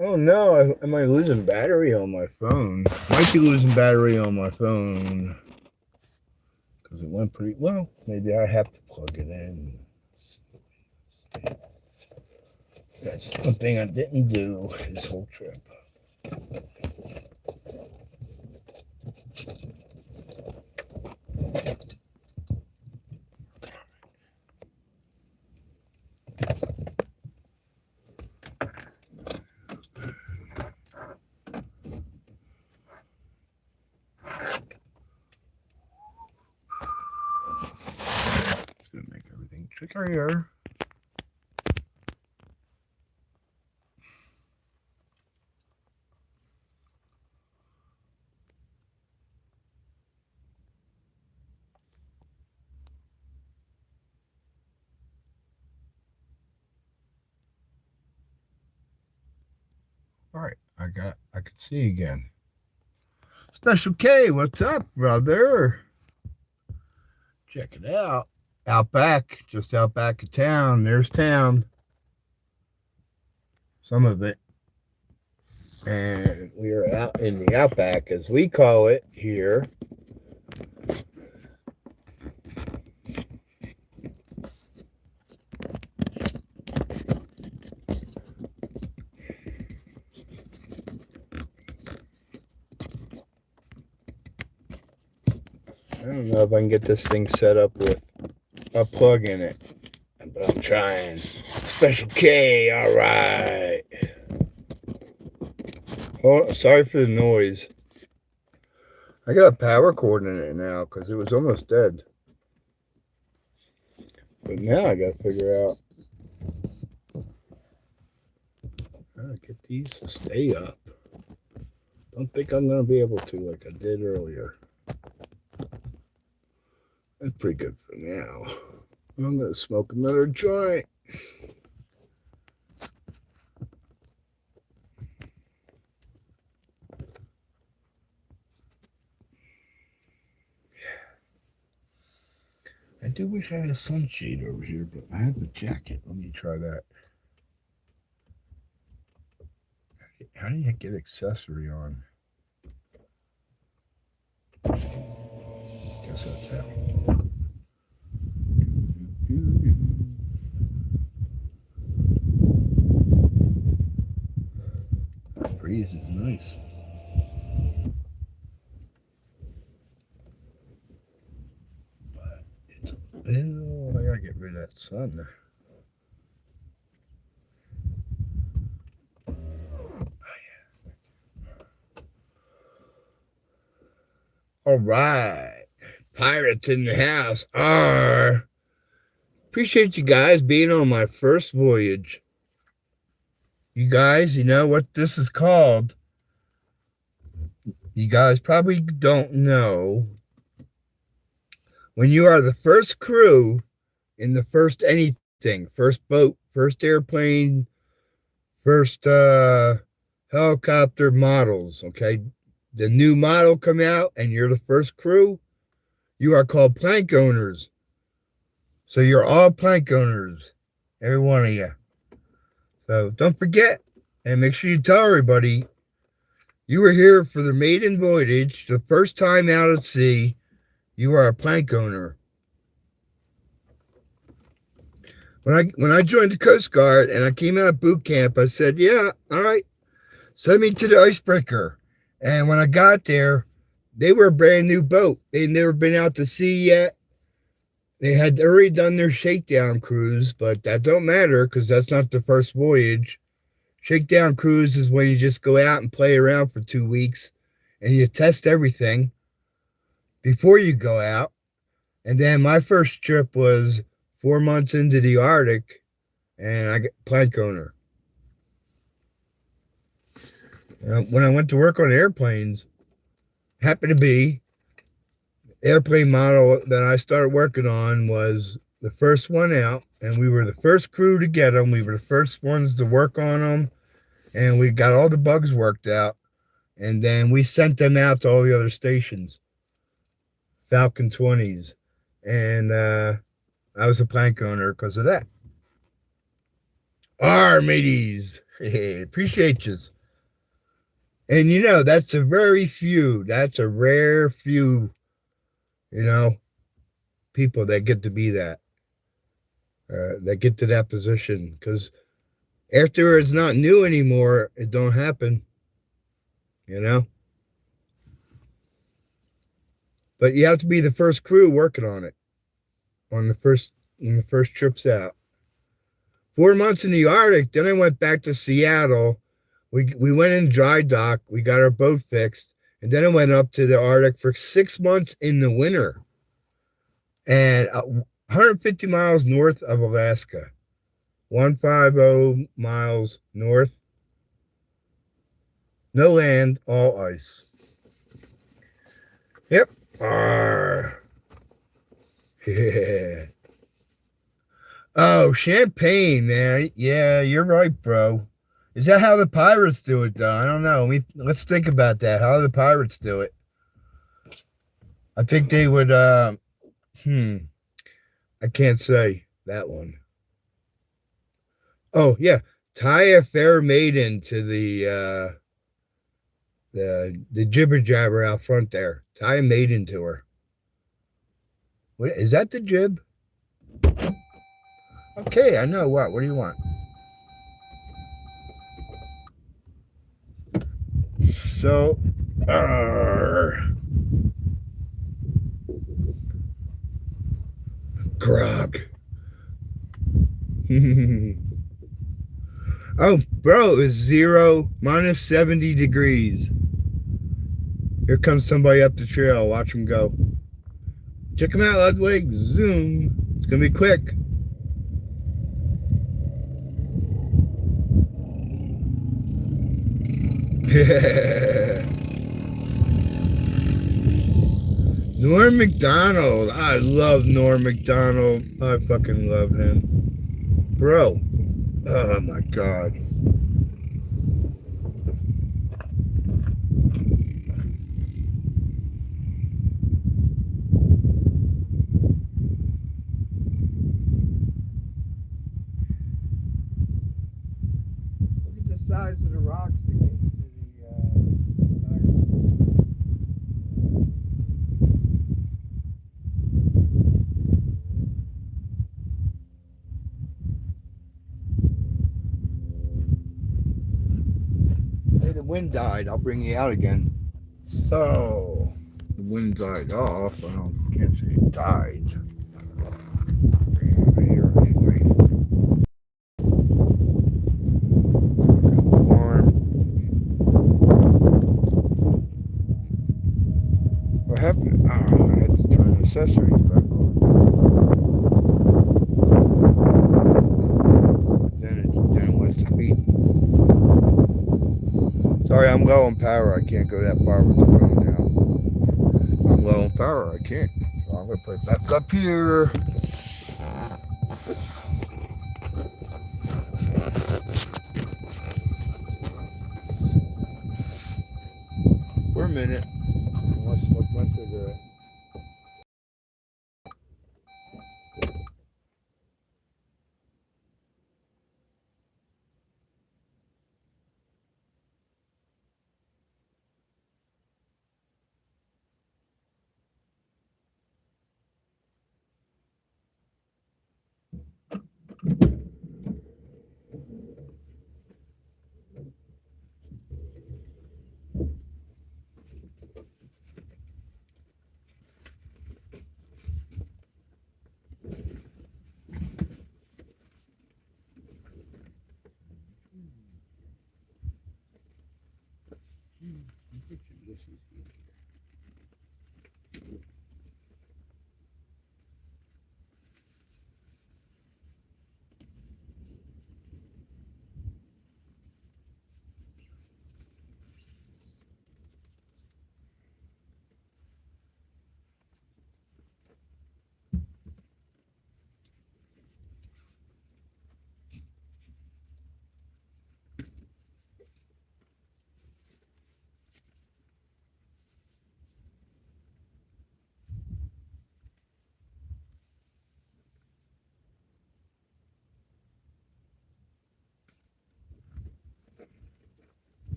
Oh no, am I losing battery on my phone? Might be losing battery on my phone. Because it went pretty well. Maybe I have to plug it in. That's one thing I didn't do this whole trip. Gonna make everything trickier. All right, I could see again. Special K, what's up, brother? Check it out. Out back, just out back of town. There's town. Some of it. And we are out in the outback, as we call it here. I don't know if I can get this thing set up with a plug in it, but I'm trying. Special K, all right. Oh, sorry for the noise. I got a power cord in it now because it was almost dead. But now I got to figure out how to get these to stay up. Don't think I'm going to be able to like I did earlier. That's pretty good for now. I'm going to smoke another joint. I do wish I had a sunshade over here, but I have a jacket. Let me try that. How do you get accessory on? Guess that's how. That breeze is nice. But it's I gotta get rid of that sun. All right, pirates in the house. Appreciate you guys being on my first voyage. You guys, you know what this is called. You guys probably don't know. When you are the first crew in the first anything, first boat, first airplane, first helicopter models, okay? The new model come out and you're the first crew, you are called plank owners. So you're all plank owners, every one of you. So don't forget and make sure you tell everybody you were here for the maiden voyage, the first time out at sea. You are a plank owner. When I joined the Coast Guard and I came out of boot camp, I said, yeah, all right, send me to the icebreaker. And when I got there, they were a brand new boat. They'd never been out to sea yet. They had already done their shakedown cruise, but that don't matter because that's not the first voyage. Shakedown cruise is when you just go out and play around for 2 weeks and you test everything before you go out. And then my first trip was 4 months into the Arctic and I got plank owner. When I went to work on airplanes, happened to be airplane model that I started working on was the first one out, and we were the first crew to get them. We were the first ones to work on them, and we got all the bugs worked out. And then we sent them out to all the other stations, Falcon 20s. And I was a plank owner because of that. Mateys. Appreciate you. And you know, that's a very few, that's a rare few, you know, people that get to be that, that get to that position. Because after it's not new anymore, it don't happen, you know. But you have to be the first crew working on it, on the first trips out. 4 months in the Arctic, then I went back to Seattle. We went in dry dock. We got our boat fixed. And then I went up to the Arctic for 6 months in the winter. And 150 miles north of Alaska. 150 miles north. No land, all ice. Yep. Yeah. Oh, champagne, man. Yeah, you're right, bro. Is that how the pirates do it, though? I don't know. Let's think about that. How do the pirates do it? I think they would, I can't say that one. Oh, yeah. Tie a fair maiden to the jibber jabber out front there. Tie a maiden to her. Wait, is that the jib? Okay, I know what. What do you want? So, grog. Oh, bro, it's -70 degrees. Here comes somebody up the trail. Watch them go. Check them out, Ludwig. Zoom. It's going to be quick. Norm McDonald. I love Norm McDonald. I fucking love him. Bro. Oh my God. Look at the size of the rocks that get into the tire. Hey, the wind died. I'll bring you out again. Oh, the wind died off. I can't say it died. Bring it over here anyway. Warm. What happened? Oh, I had to turn the accessories back on. Then it wants to beep. Sorry, I'm low on power. I can't go that far with the phone now. I'm low on power. I can't. So I'm going to put it back up here. For a minute. Let's smoke my cigarette.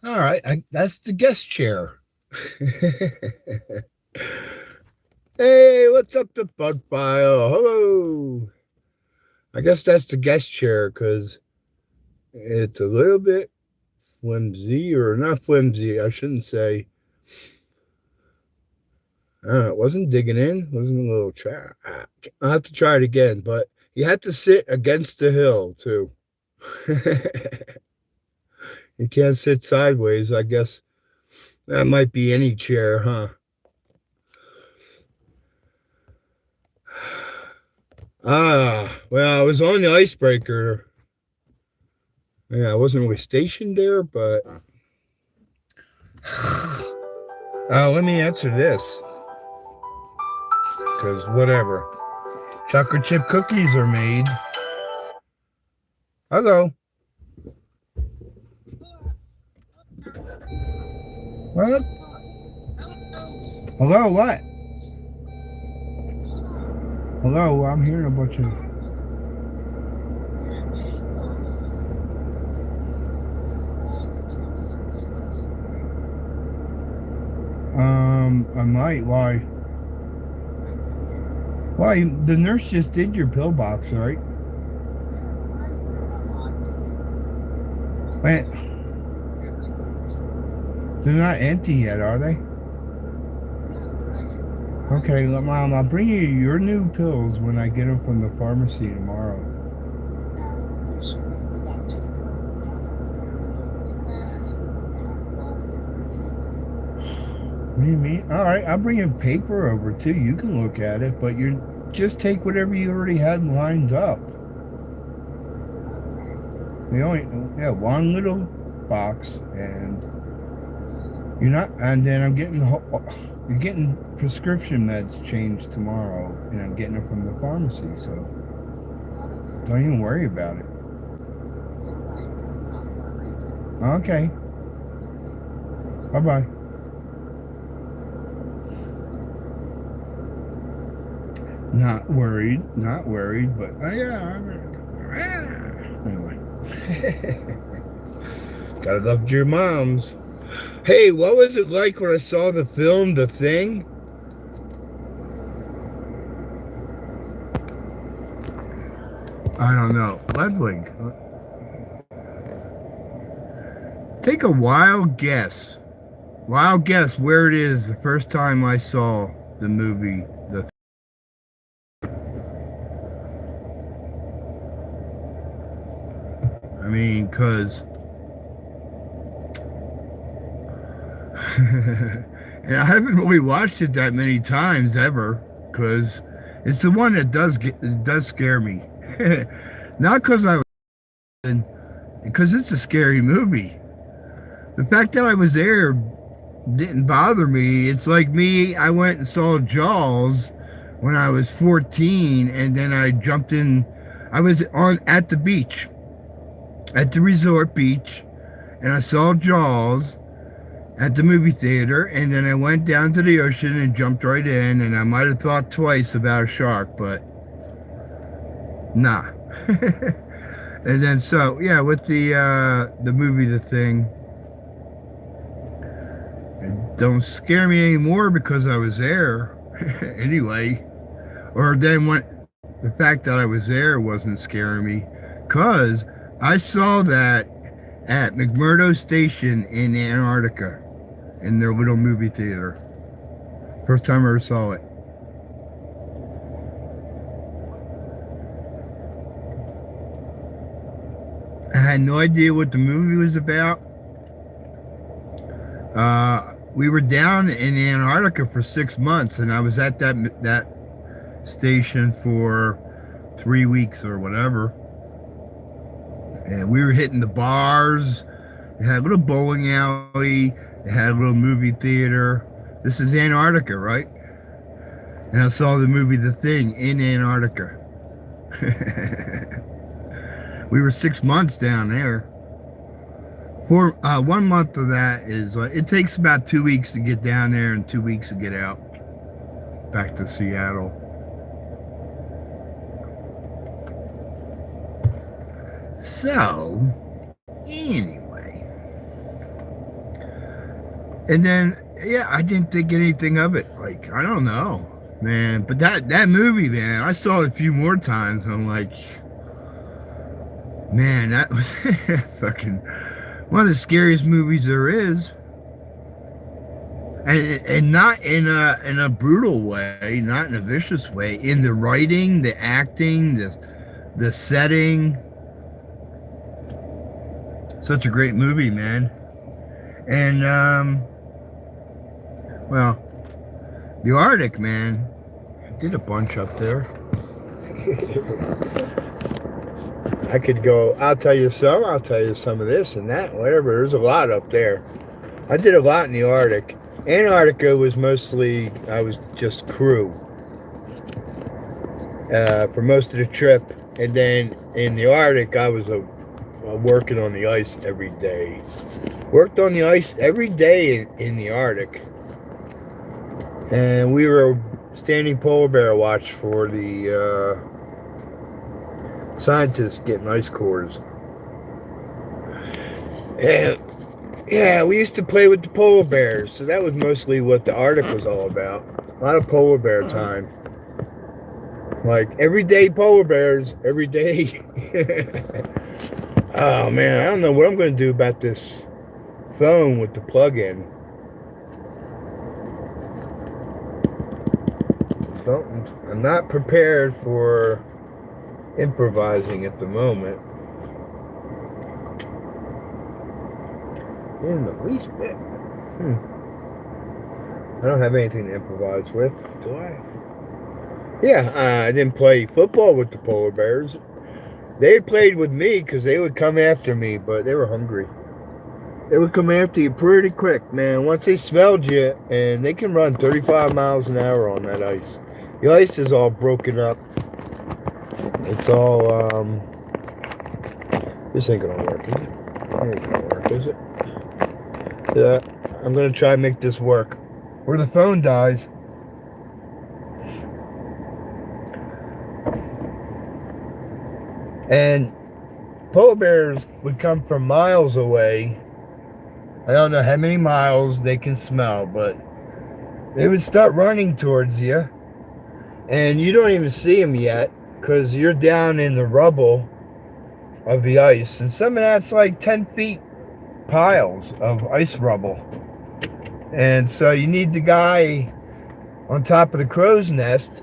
All right, that's the guest chair. Hey, what's up, the Bud File? Hello. I guess that's the guest chair because it's a little bit flimsy, or not flimsy, I shouldn't say. It wasn't digging in. It wasn't a little trap. I'll have to try it again, but you have to sit against the hill, too. You can't sit sideways. I guess that might be any chair, huh? Well, I was on the icebreaker. Yeah, I wasn't really stationed there, but let me answer this. Because whatever. Chocolate chip cookies are made. Hello. What? Hello, what? Hello, I'm hearing a bunch of... I might. Why? Why? The nurse just did your pill box, right? Wait. They're not empty yet, are they? Okay, Mom, I'll bring you your new pills when I get them from the pharmacy tomorrow. What do you mean? All right, I'll bring you paper over too. You can look at it, but you just take whatever you already had lined up. We only one little box, and you're not. And then I'm getting you're getting prescription meds changed tomorrow, and I'm getting them from the pharmacy. So don't even worry about it. Okay. Bye bye. Not worried, but yeah. Anyway, gotta love your moms. Hey, what was it like when I saw the film, The Thing? I don't know. Ludwig. Take a wild guess. Wild guess where it is the first time I saw the movie, The Thing. I mean, because and I haven't really watched it that many times ever, because it's the one that does scare me. Not because because it's a scary movie. The fact that I was there didn't bother me. It's like me, I went and saw Jaws when I was 14, and then I jumped in. I was at the beach, at the resort beach, and I saw Jaws at the movie theater, and then I went down to the ocean and jumped right in, and I might have thought twice about a shark, but nah. And then so yeah, with the movie The Thing, it don't scare me anymore because I was there anyway. Or then the fact that I was there wasn't scaring me, because I saw that at McMurdo Station in Antarctica in their little movie theater. First time I ever saw it. I had no idea what the movie was about. We were down in Antarctica for 6 months, and I was at that station for 3 weeks or whatever. And we were hitting the bars. They had a little bowling alley. They had a little movie theater. This is Antarctica, right? And I saw the movie The Thing in Antarctica. We were 6 months down there. For 1 month of that is it takes about 2 weeks to get down there and 2 weeks to get out back to Seattle. So, anyway. And then, yeah, I didn't think anything of it. Like, I don't know, man. But that movie, man, I saw it a few more times. And I'm like, man, that was fucking one of the scariest movies there is. And not in a brutal way, not in a vicious way. In the writing, the acting, the setting. Such a great movie, man. And well, the Arctic, man. I did a bunch up there. I could go, I'll tell you some of this and that, whatever. There's a lot up there. I did a lot in the Arctic. Antarctica was mostly, I was just crew for most of the trip. And then in the Arctic, I was working on the ice every day. Worked on the ice every day in the Arctic. And we were standing polar bear watch for the scientists getting ice cores. And yeah, we used to play with the polar bears, so that was mostly what the Arctic was all about. A lot of polar bear time. Like everyday polar bears, every day. Oh man, I don't know what I'm going to do about this phone with the plug-in. I'm not prepared for improvising at the moment. In the least bit. I don't have anything to improvise with, do I? Yeah, I didn't play football with the polar bears. They played with me because they would come after me, but they were hungry. They would come after you pretty quick, man. Once they smelled you, and they can run 35 miles an hour on that ice. The ice is all broken up. It's all, this ain't gonna work, is it? It ain't gonna work, is it? Yeah, I'm gonna try and make this work. Or the phone dies. And polar bears would come from miles away. I don't know how many miles they can smell, but they would start running towards you. And you don't even see them yet because you're down in the rubble of the ice. And some of that's like 10 feet piles of ice rubble. And so you need the guy on top of the crow's nest.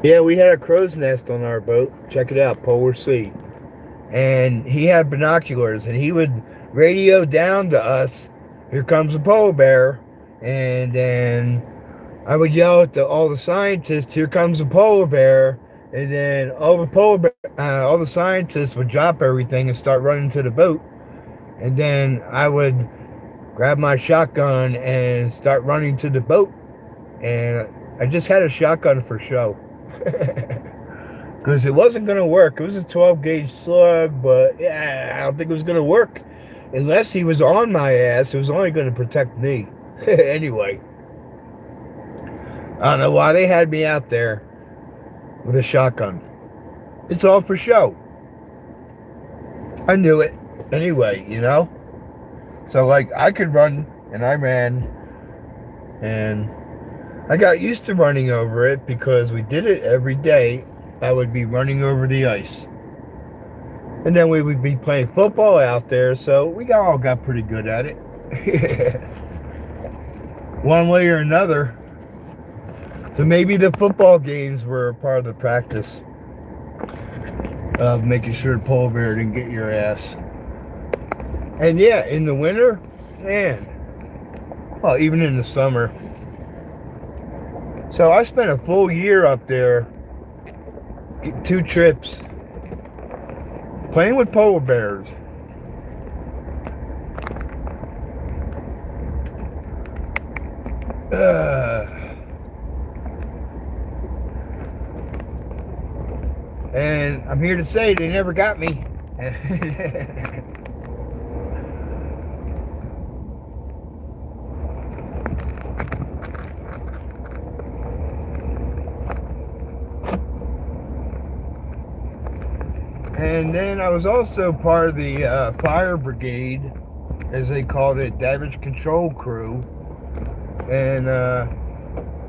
Yeah, we had a crow's nest on our boat. Check it out, Polar Sea. And he had binoculars, and he would radio down to us, "Here comes a polar bear." And then I would yell at all the scientists, "Here comes a polar bear." And then all the scientists would drop everything and start running to the boat. And then I would grab my shotgun and start running to the boat. And I just had a shotgun for show. Because it wasn't going to work. It was a 12 gauge slug, but yeah, I don't think it was going to work. Unless he was on my ass, it was only going to protect me. Anyway. I don't know why they had me out there with a shotgun. It's all for show. I knew it. Anyway, you know? So, like, I could run, and I ran, and I got used to running over it because we did it every day. I would be running over the ice. And then we would be playing football out there, so we all got pretty good at it. One way or another. So maybe the football games were part of the practice of making sure the polar bear didn't get your ass. And yeah, in the winter, man. Well, even in the summer. So I spent a full year up there, 2 trips, playing with polar bears. And I'm here to say they never got me. And then I was also part of the fire brigade, as they called it, damage control crew. And I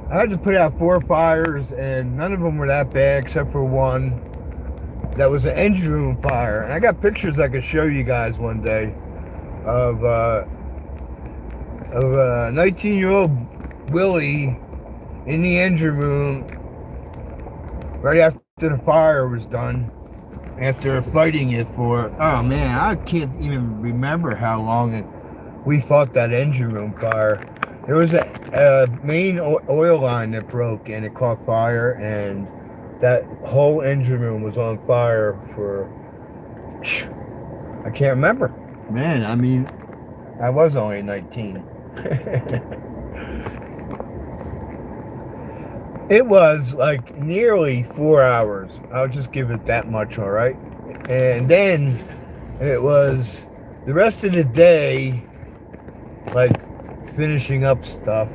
had to put out 4 fires, and none of them were that bad except for one that was an engine room fire. And I got pictures I could show you guys one day of a 19-year-old Willie in the engine room right after the fire was done, after fighting it for, oh man, I can't even remember how long we fought that engine room fire. There was a main oil line that broke and it caught fire, and that whole engine room was on fire for, I can't remember. Man, I mean, I was only 19. It was like nearly 4 hours. I'll just give it that much, all right? And then it was the rest of the day, like finishing up stuff.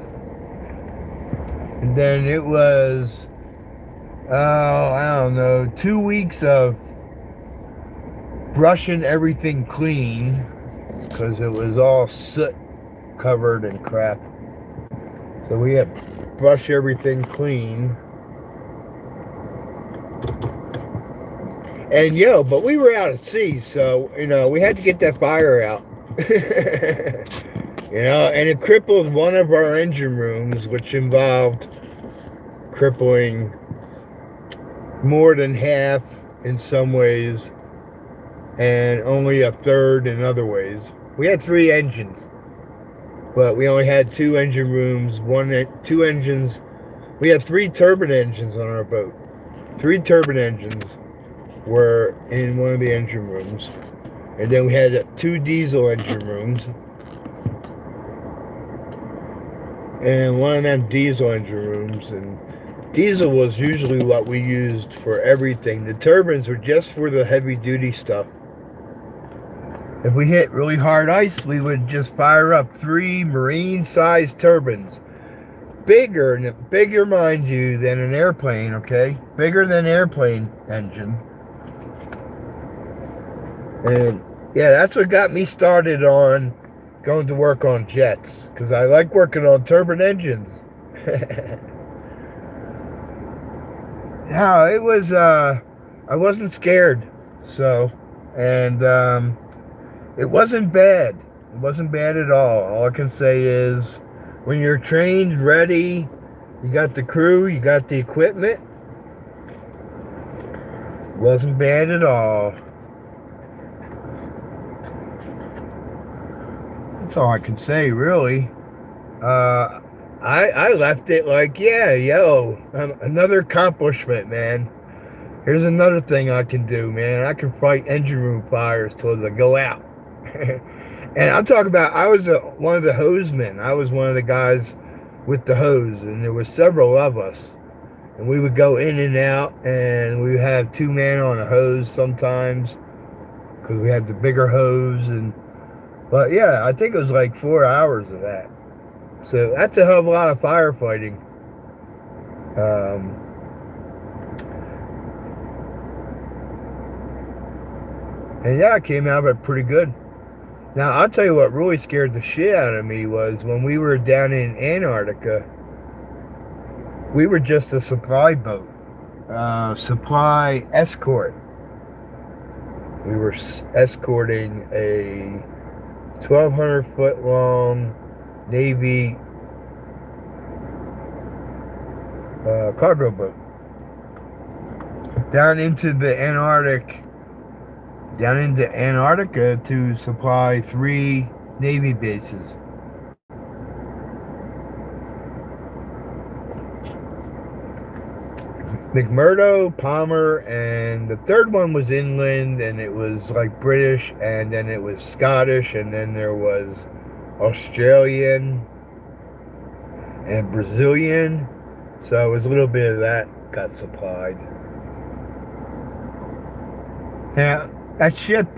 And then it was, oh, I don't know, 2 weeks of brushing everything clean because it was all soot covered and crap. So we had to brush everything clean. And but we were out at sea, so we had to get that fire out. And it crippled one of our engine rooms, which involved crippling more than half in some ways and only a third in other ways. We had 3 engines, but we only had 2 engine rooms, 2 engines. We had 3 turbine engines on our boat. 3 turbine engines were in one of the engine rooms. And then we had 2 diesel engine rooms. And one of them diesel engine rooms. And diesel was usually what we used for everything. The turbines were just for the heavy duty stuff. If we hit really hard ice, we would just fire up 3 marine-sized turbines. Bigger, mind you, than an airplane, okay? Bigger than an airplane engine. And yeah, that's what got me started on going to work on jets, because I like working on turbine engines. No, it was, I wasn't scared, so, and it wasn't bad. It wasn't bad at all. All I can say is, when you're trained, ready, you got the crew, you got the equipment, it wasn't bad at all. That's all I can say, really. I left it like, yeah, another accomplishment, man. Here's another thing I can do, man. I can fight engine room fires till they go out. And I'm talking about, I was one of the hosesmen. I was one of the guys with the hose, and there were several of us. And we would go in and out, and we would have 2 men on a hose sometimes, because we had the bigger hose. But yeah, I think it was like 4 hours of that. So that's a hell of a lot of firefighting. And yeah, it came out of it pretty good. Now, I'll tell you what really scared the shit out of me was when we were down in Antarctica. We were just a supply boat, supply escort. We were escorting a 1,200-foot long Navy cargo boat down into Antarctica to supply 3 Navy bases. McMurdo, Palmer, and the third one was inland, and it was like British, and then it was Scottish, and then there was Australian and Brazilian. So it was a little bit of that got supplied. Now, that ship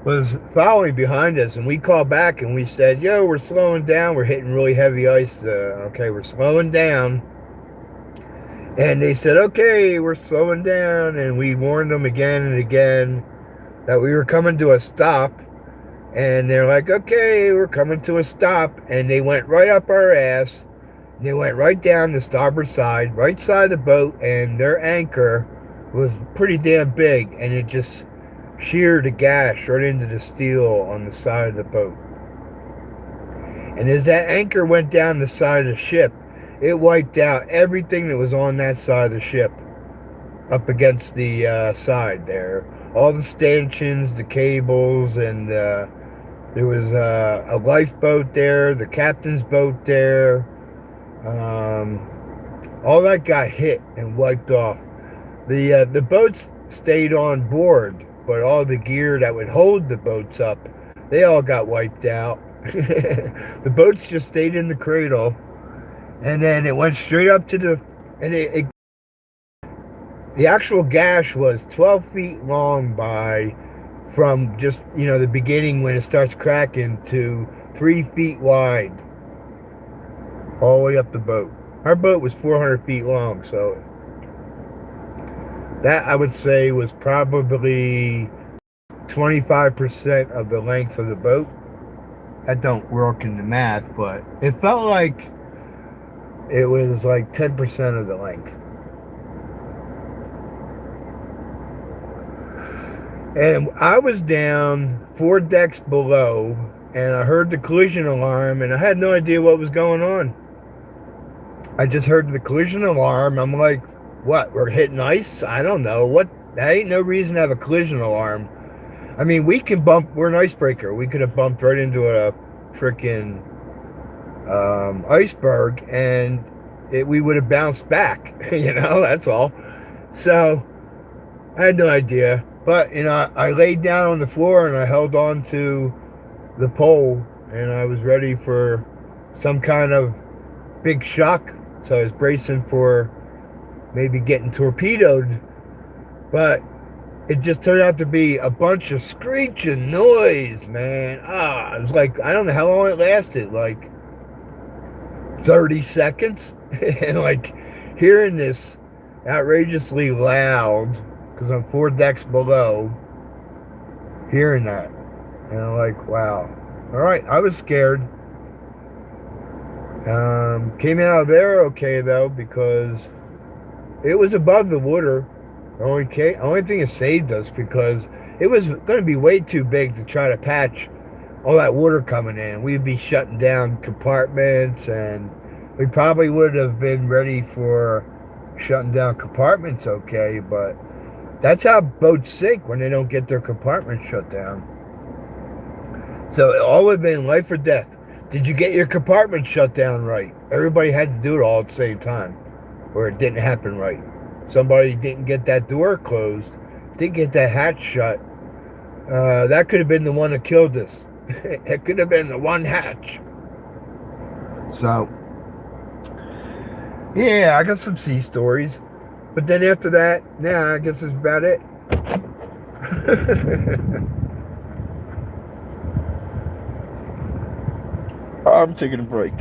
was following behind us, and we called back and we said, yo, we're slowing down. We're hitting really heavy ice. Okay, we're slowing down. And they said, okay, we're slowing down. And we warned them again and again. that we were coming to a stop, and they're like, okay, we're coming to a stop, and they went right up our ass, and they went right down the starboard side, right side of the boat, and their anchor was pretty damn big, and it just sheared a gash right into the steel on the side of the boat. And as that anchor went down the side of the ship, it wiped out everything that was on that side of the ship up against the side there. All the stanchions, the cables, and there was a lifeboat there, the captain's boat there. All that got hit and wiped off. The boats stayed on board, but all the gear that would hold the boats up, they all got wiped out. The boats just stayed in the cradle, and then it went straight up to the actual gash was 12 feet long from just, the beginning when it starts cracking to 3 feet wide, all the way up the boat. Our boat was 400 feet long, so that I would say was probably 25% of the length of the boat. That don't work in the math, but it felt like it was like 10% of the length. And I was down 4 decks below, and I heard the collision alarm, and I had no idea what was going on. I just heard the collision alarm. I'm like, what? We're hitting ice? I don't know. What? That ain't no reason to have a collision alarm. I mean, we can bump. We're an icebreaker. We could have bumped right into a freaking iceberg, and we would have bounced back. That's all. So I had no idea. But, I laid down on the floor and I held on to the pole, and I was ready for some kind of big shock. So I was bracing for maybe getting torpedoed. But it just turned out to be a bunch of screeching noise, man. It was like, I don't know how long it lasted, like 30 seconds. And like hearing this outrageously loud, because I'm 4 decks below, hearing that. And I'm like, wow. All right, I was scared. Came out of there okay, though, because it was above the water. Only thing that saved us, because it was going to be way too big to try to patch all that water coming in. We'd be shutting down compartments, and we probably would have been ready for shutting down compartments okay, but that's how boats sink, when they don't get their compartments shut down. So it all would have been life or death. Did you get your compartment shut down right? Everybody had to do it all at the same time, or it didn't happen right. Somebody didn't get that door closed, didn't get that hatch shut. That could have been the one that killed us. It could have been the one hatch. So, yeah, I got some sea stories. But then after that, I guess that's about it. I'm taking a break.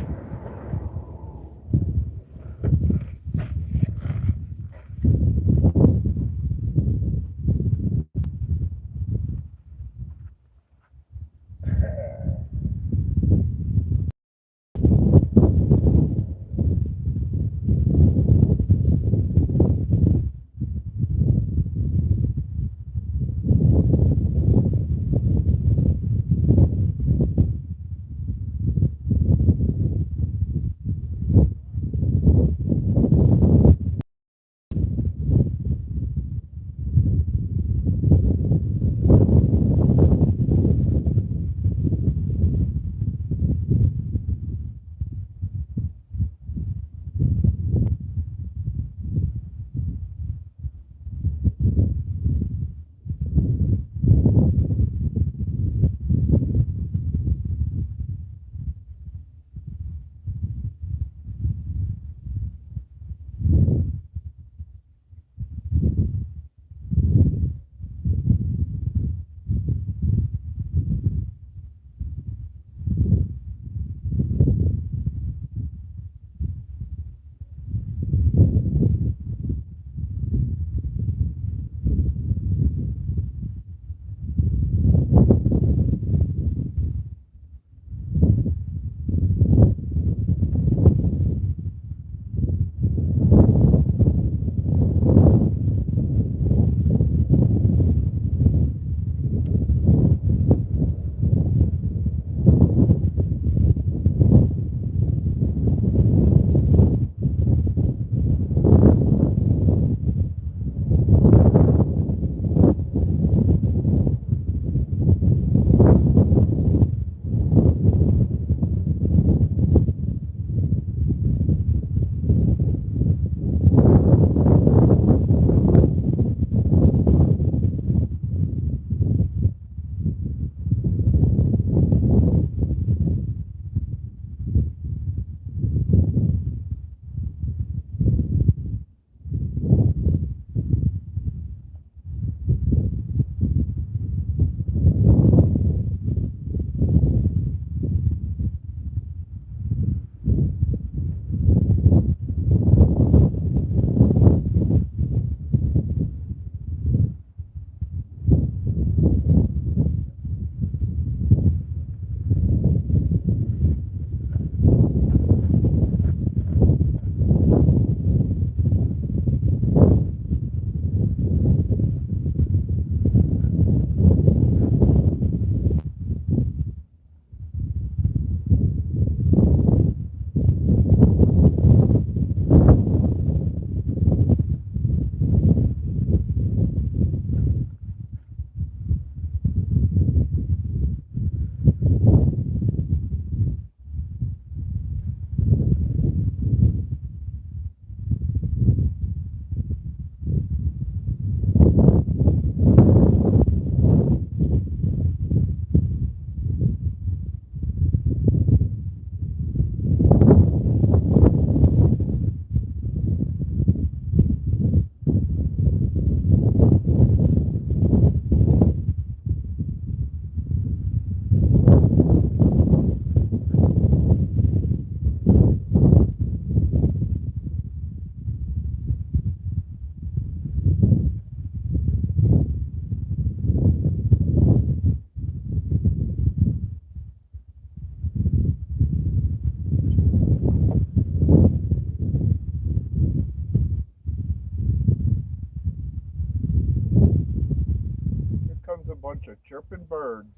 bunch of chirping birds.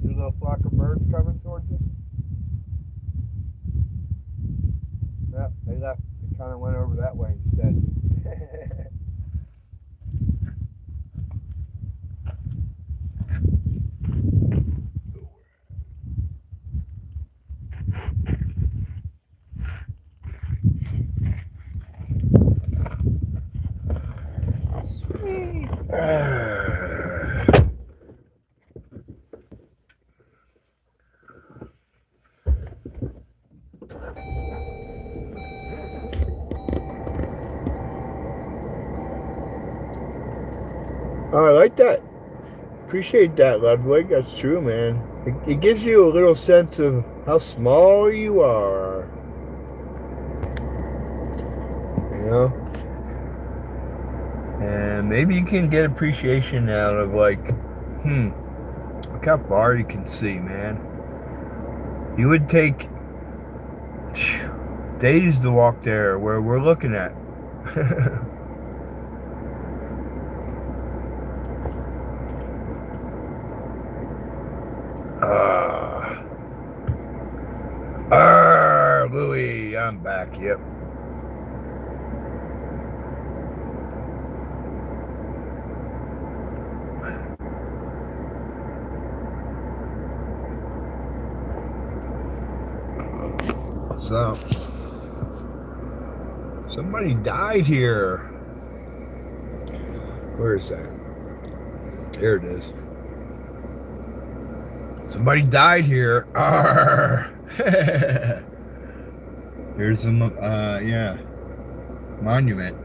See a little flock of birds coming towards us? Yeah, they left. They kind of went over that way instead. Oh, I like that. Appreciate that, Ludwig. That's true, man. It gives you a little sense of how small you are. You know? And maybe you can get appreciation out of like, look how far you can see, man. You would take days to walk there where we're looking at. Willie, I'm back, yep. So, somebody died here. Where is that? There it is. Somebody died here. Here's some, yeah, monument.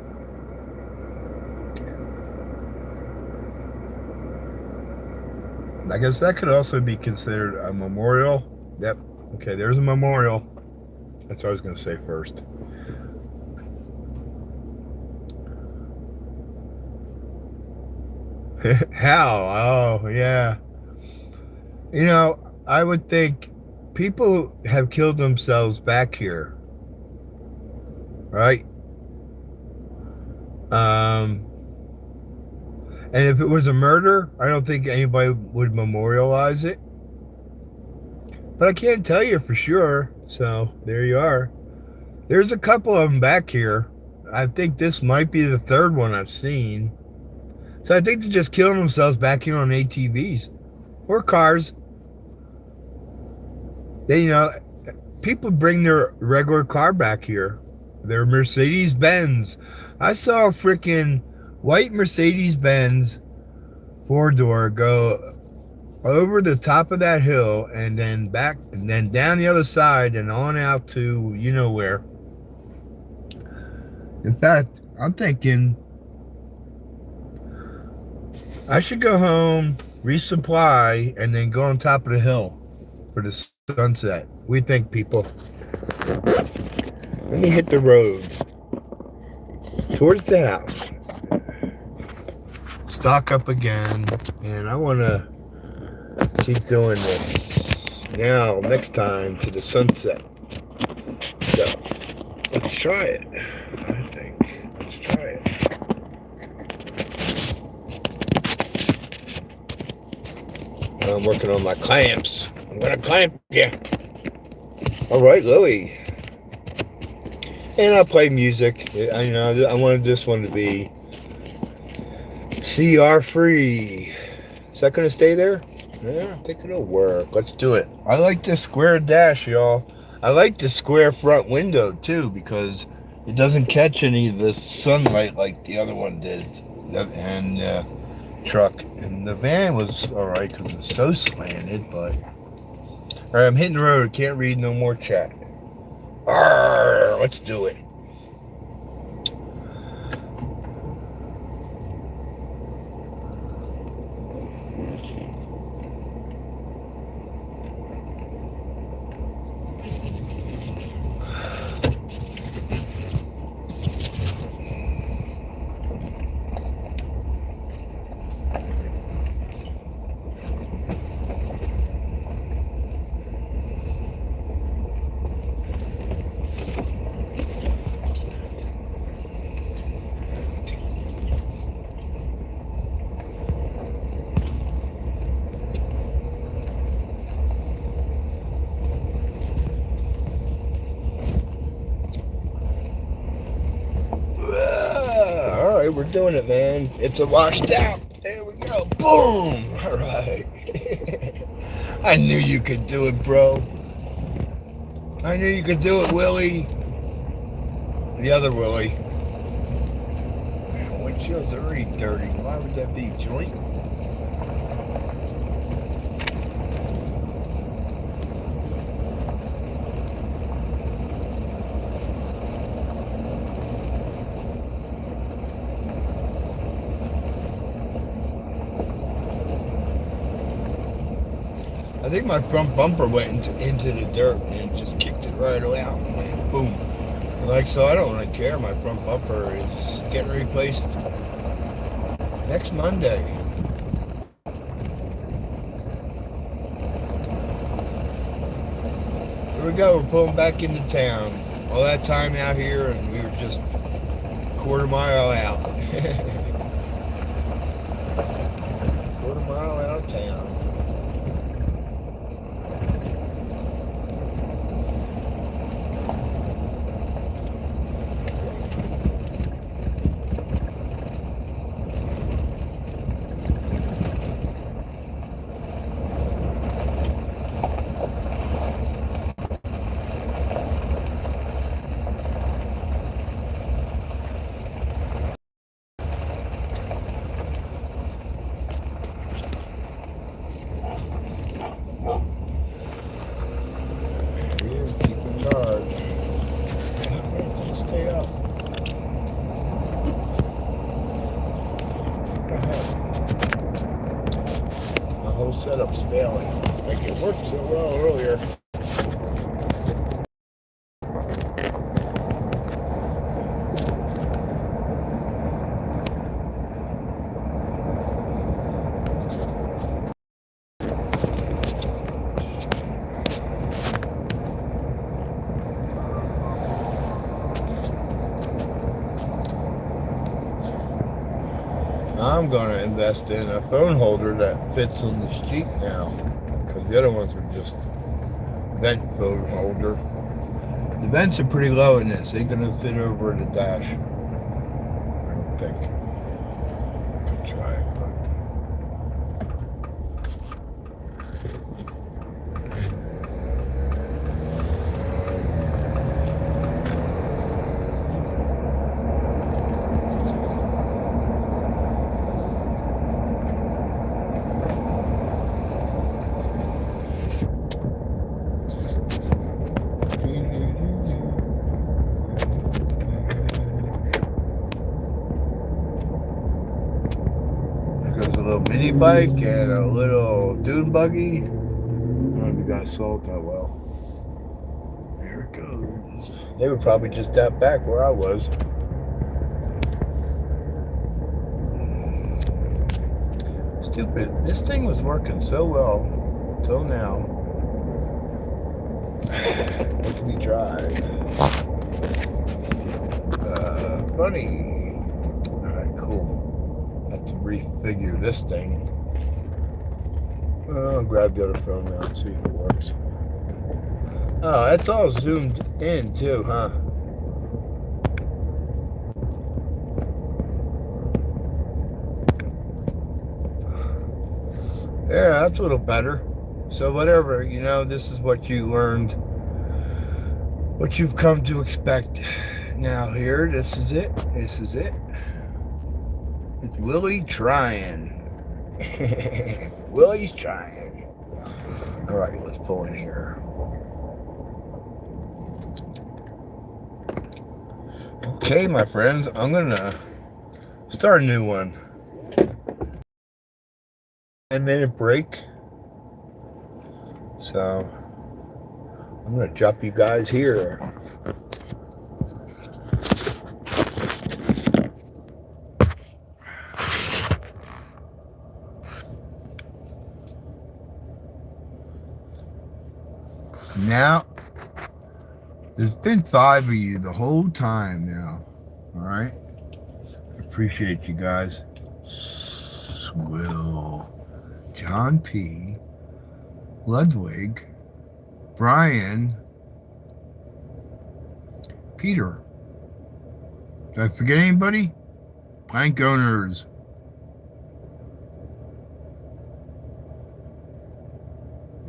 I guess that could also be considered a memorial. Yep. Okay, there's a memorial. That's what I was going to say first. How? Oh, yeah. You know, I would think people have killed themselves back here. Right? And if it was a murder, I don't think anybody would memorialize it. But I can't tell you for sure. So there you are. There's a couple of them back here. I think this might be the third one I've seen. So I think they're just killing themselves back here on ATVs or cars. They, you know, people bring their regular car back here. Their Mercedes-Benz. I saw a freaking white Mercedes-Benz 4-door go over the top of that hill and then back and then down the other side and on out to you know where. In fact, I'm thinking I should go home, resupply, and then go on top of the hill for the sunset. We think, people. Let me hit the road towards the house. Stock up again, and I want to keep doing this now next time to the sunset. So let's try it. I think let's try it. I'm working on my clamps. I'm gonna clamp you. All right, Louie. And I'll play music. I wanted this one to be CR free. Is that gonna stay there? Yeah, I think it'll work. Let's do it. I like this square dash, y'all. I like the square front window, too, because it doesn't catch any of the sunlight like the other one did. And truck. And the van was alright because it's so slanted, but... Alright, I'm hitting the road. Can't read no more chat. Arrgh, let's do it. Alright, we're doing it, man. It's a washed out. There we go. Boom! Alright. I knew you could do it, bro. I knew you could do it, Willie. The other Willie. Windshield's already dirty. Why would that be, joint? I think my front bumper went into the dirt and just kicked it right out. And boom. Like, so I don't really care. My front bumper is getting replaced next Monday. Here we go. We're pulling back into town. All that time out here, and we were just a quarter mile out. Quarter mile out of town. Stay up. My whole setup's failing. Like it worked so well earlier. I'm going to invest in a phone holder that fits in this Jeep now, because the other ones are just vent phone holder. The vents are pretty low in this. They're going to fit over the dash. I don't think. I could try it, but there's a little mini bike and a little dune buggy. I don't know if you guys saw it that well. There it goes. They were probably just that back where I was. Stupid. This thing was working so well until now. Let me drive. Funny. Alright, cool. Have to refigure this thing. I'll grab the other phone now and see if it works. Oh, that's all zoomed in too, huh? Yeah, that's a little better. So whatever, you know, this is what you learned, what you've come to expect. Now here, this is it. This is it. It's Willie trying. Willie's trying. All right, let's pull in here. Okay, my friends, I'm gonna start a new one. 10-minute break. So I'm gonna drop you guys here. Now, there's been 5 of you the whole time now. Alright? Appreciate you guys. Swill, John P., Ludwig, Brian, Peter. Did I forget anybody? Plank owners.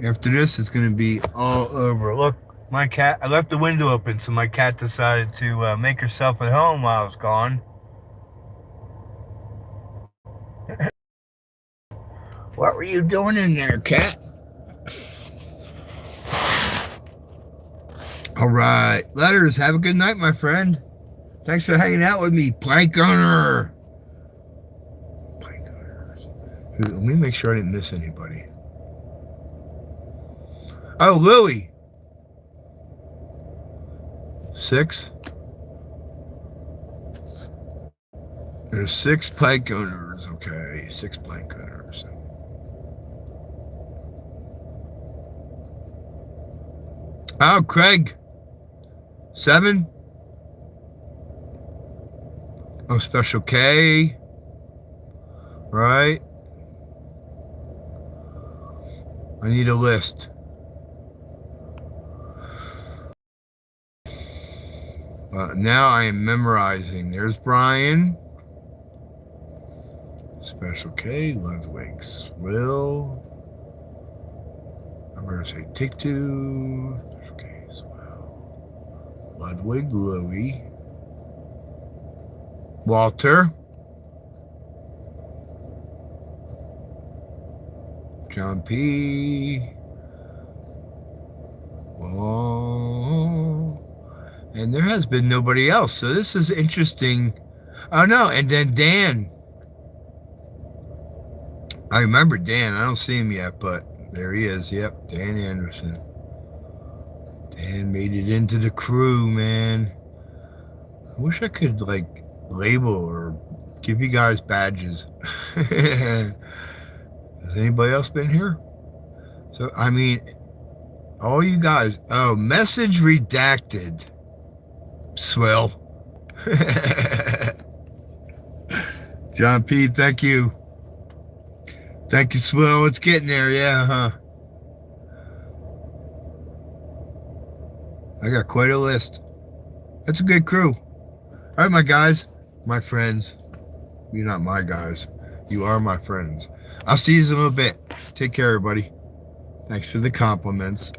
After this, it's going to be all over. Look, my cat, I left the window open, so my cat decided to make herself at home while I was gone. What were you doing in there, cat? All right. Letters, have a good night, my friend. Thanks for hanging out with me, plank owner. Plank owners. Let me make sure I didn't miss anybody. Oh, Willie. 6. There's 6 plank owners. Okay, 6 plank owners. Oh, Craig. 7. Oh, Special K. Right. I need a list. Now I am memorizing. There's Brian. Special K. Ludwig's Will. I'm going to say take 2. Special K as well. Ludwig, Louie. Walter. John P. Oh. And there has been nobody else. So this is interesting. Oh, no. And then Dan. I remember Dan. I don't see him yet, but there he is. Yep. Dan Anderson. Dan made it into the crew, man. I wish I could, like, label or give you guys badges. Has anybody else been here? So, I mean, all you guys. Oh, message redacted. Swell. John P, thank you. Thank you, Swell. It's getting there, yeah, huh? I got quite a list. That's a good crew. All right, my guys, my friends. You're not my guys. You are my friends. I'll see you in a little bit. Take care, everybody. Thanks for the compliments.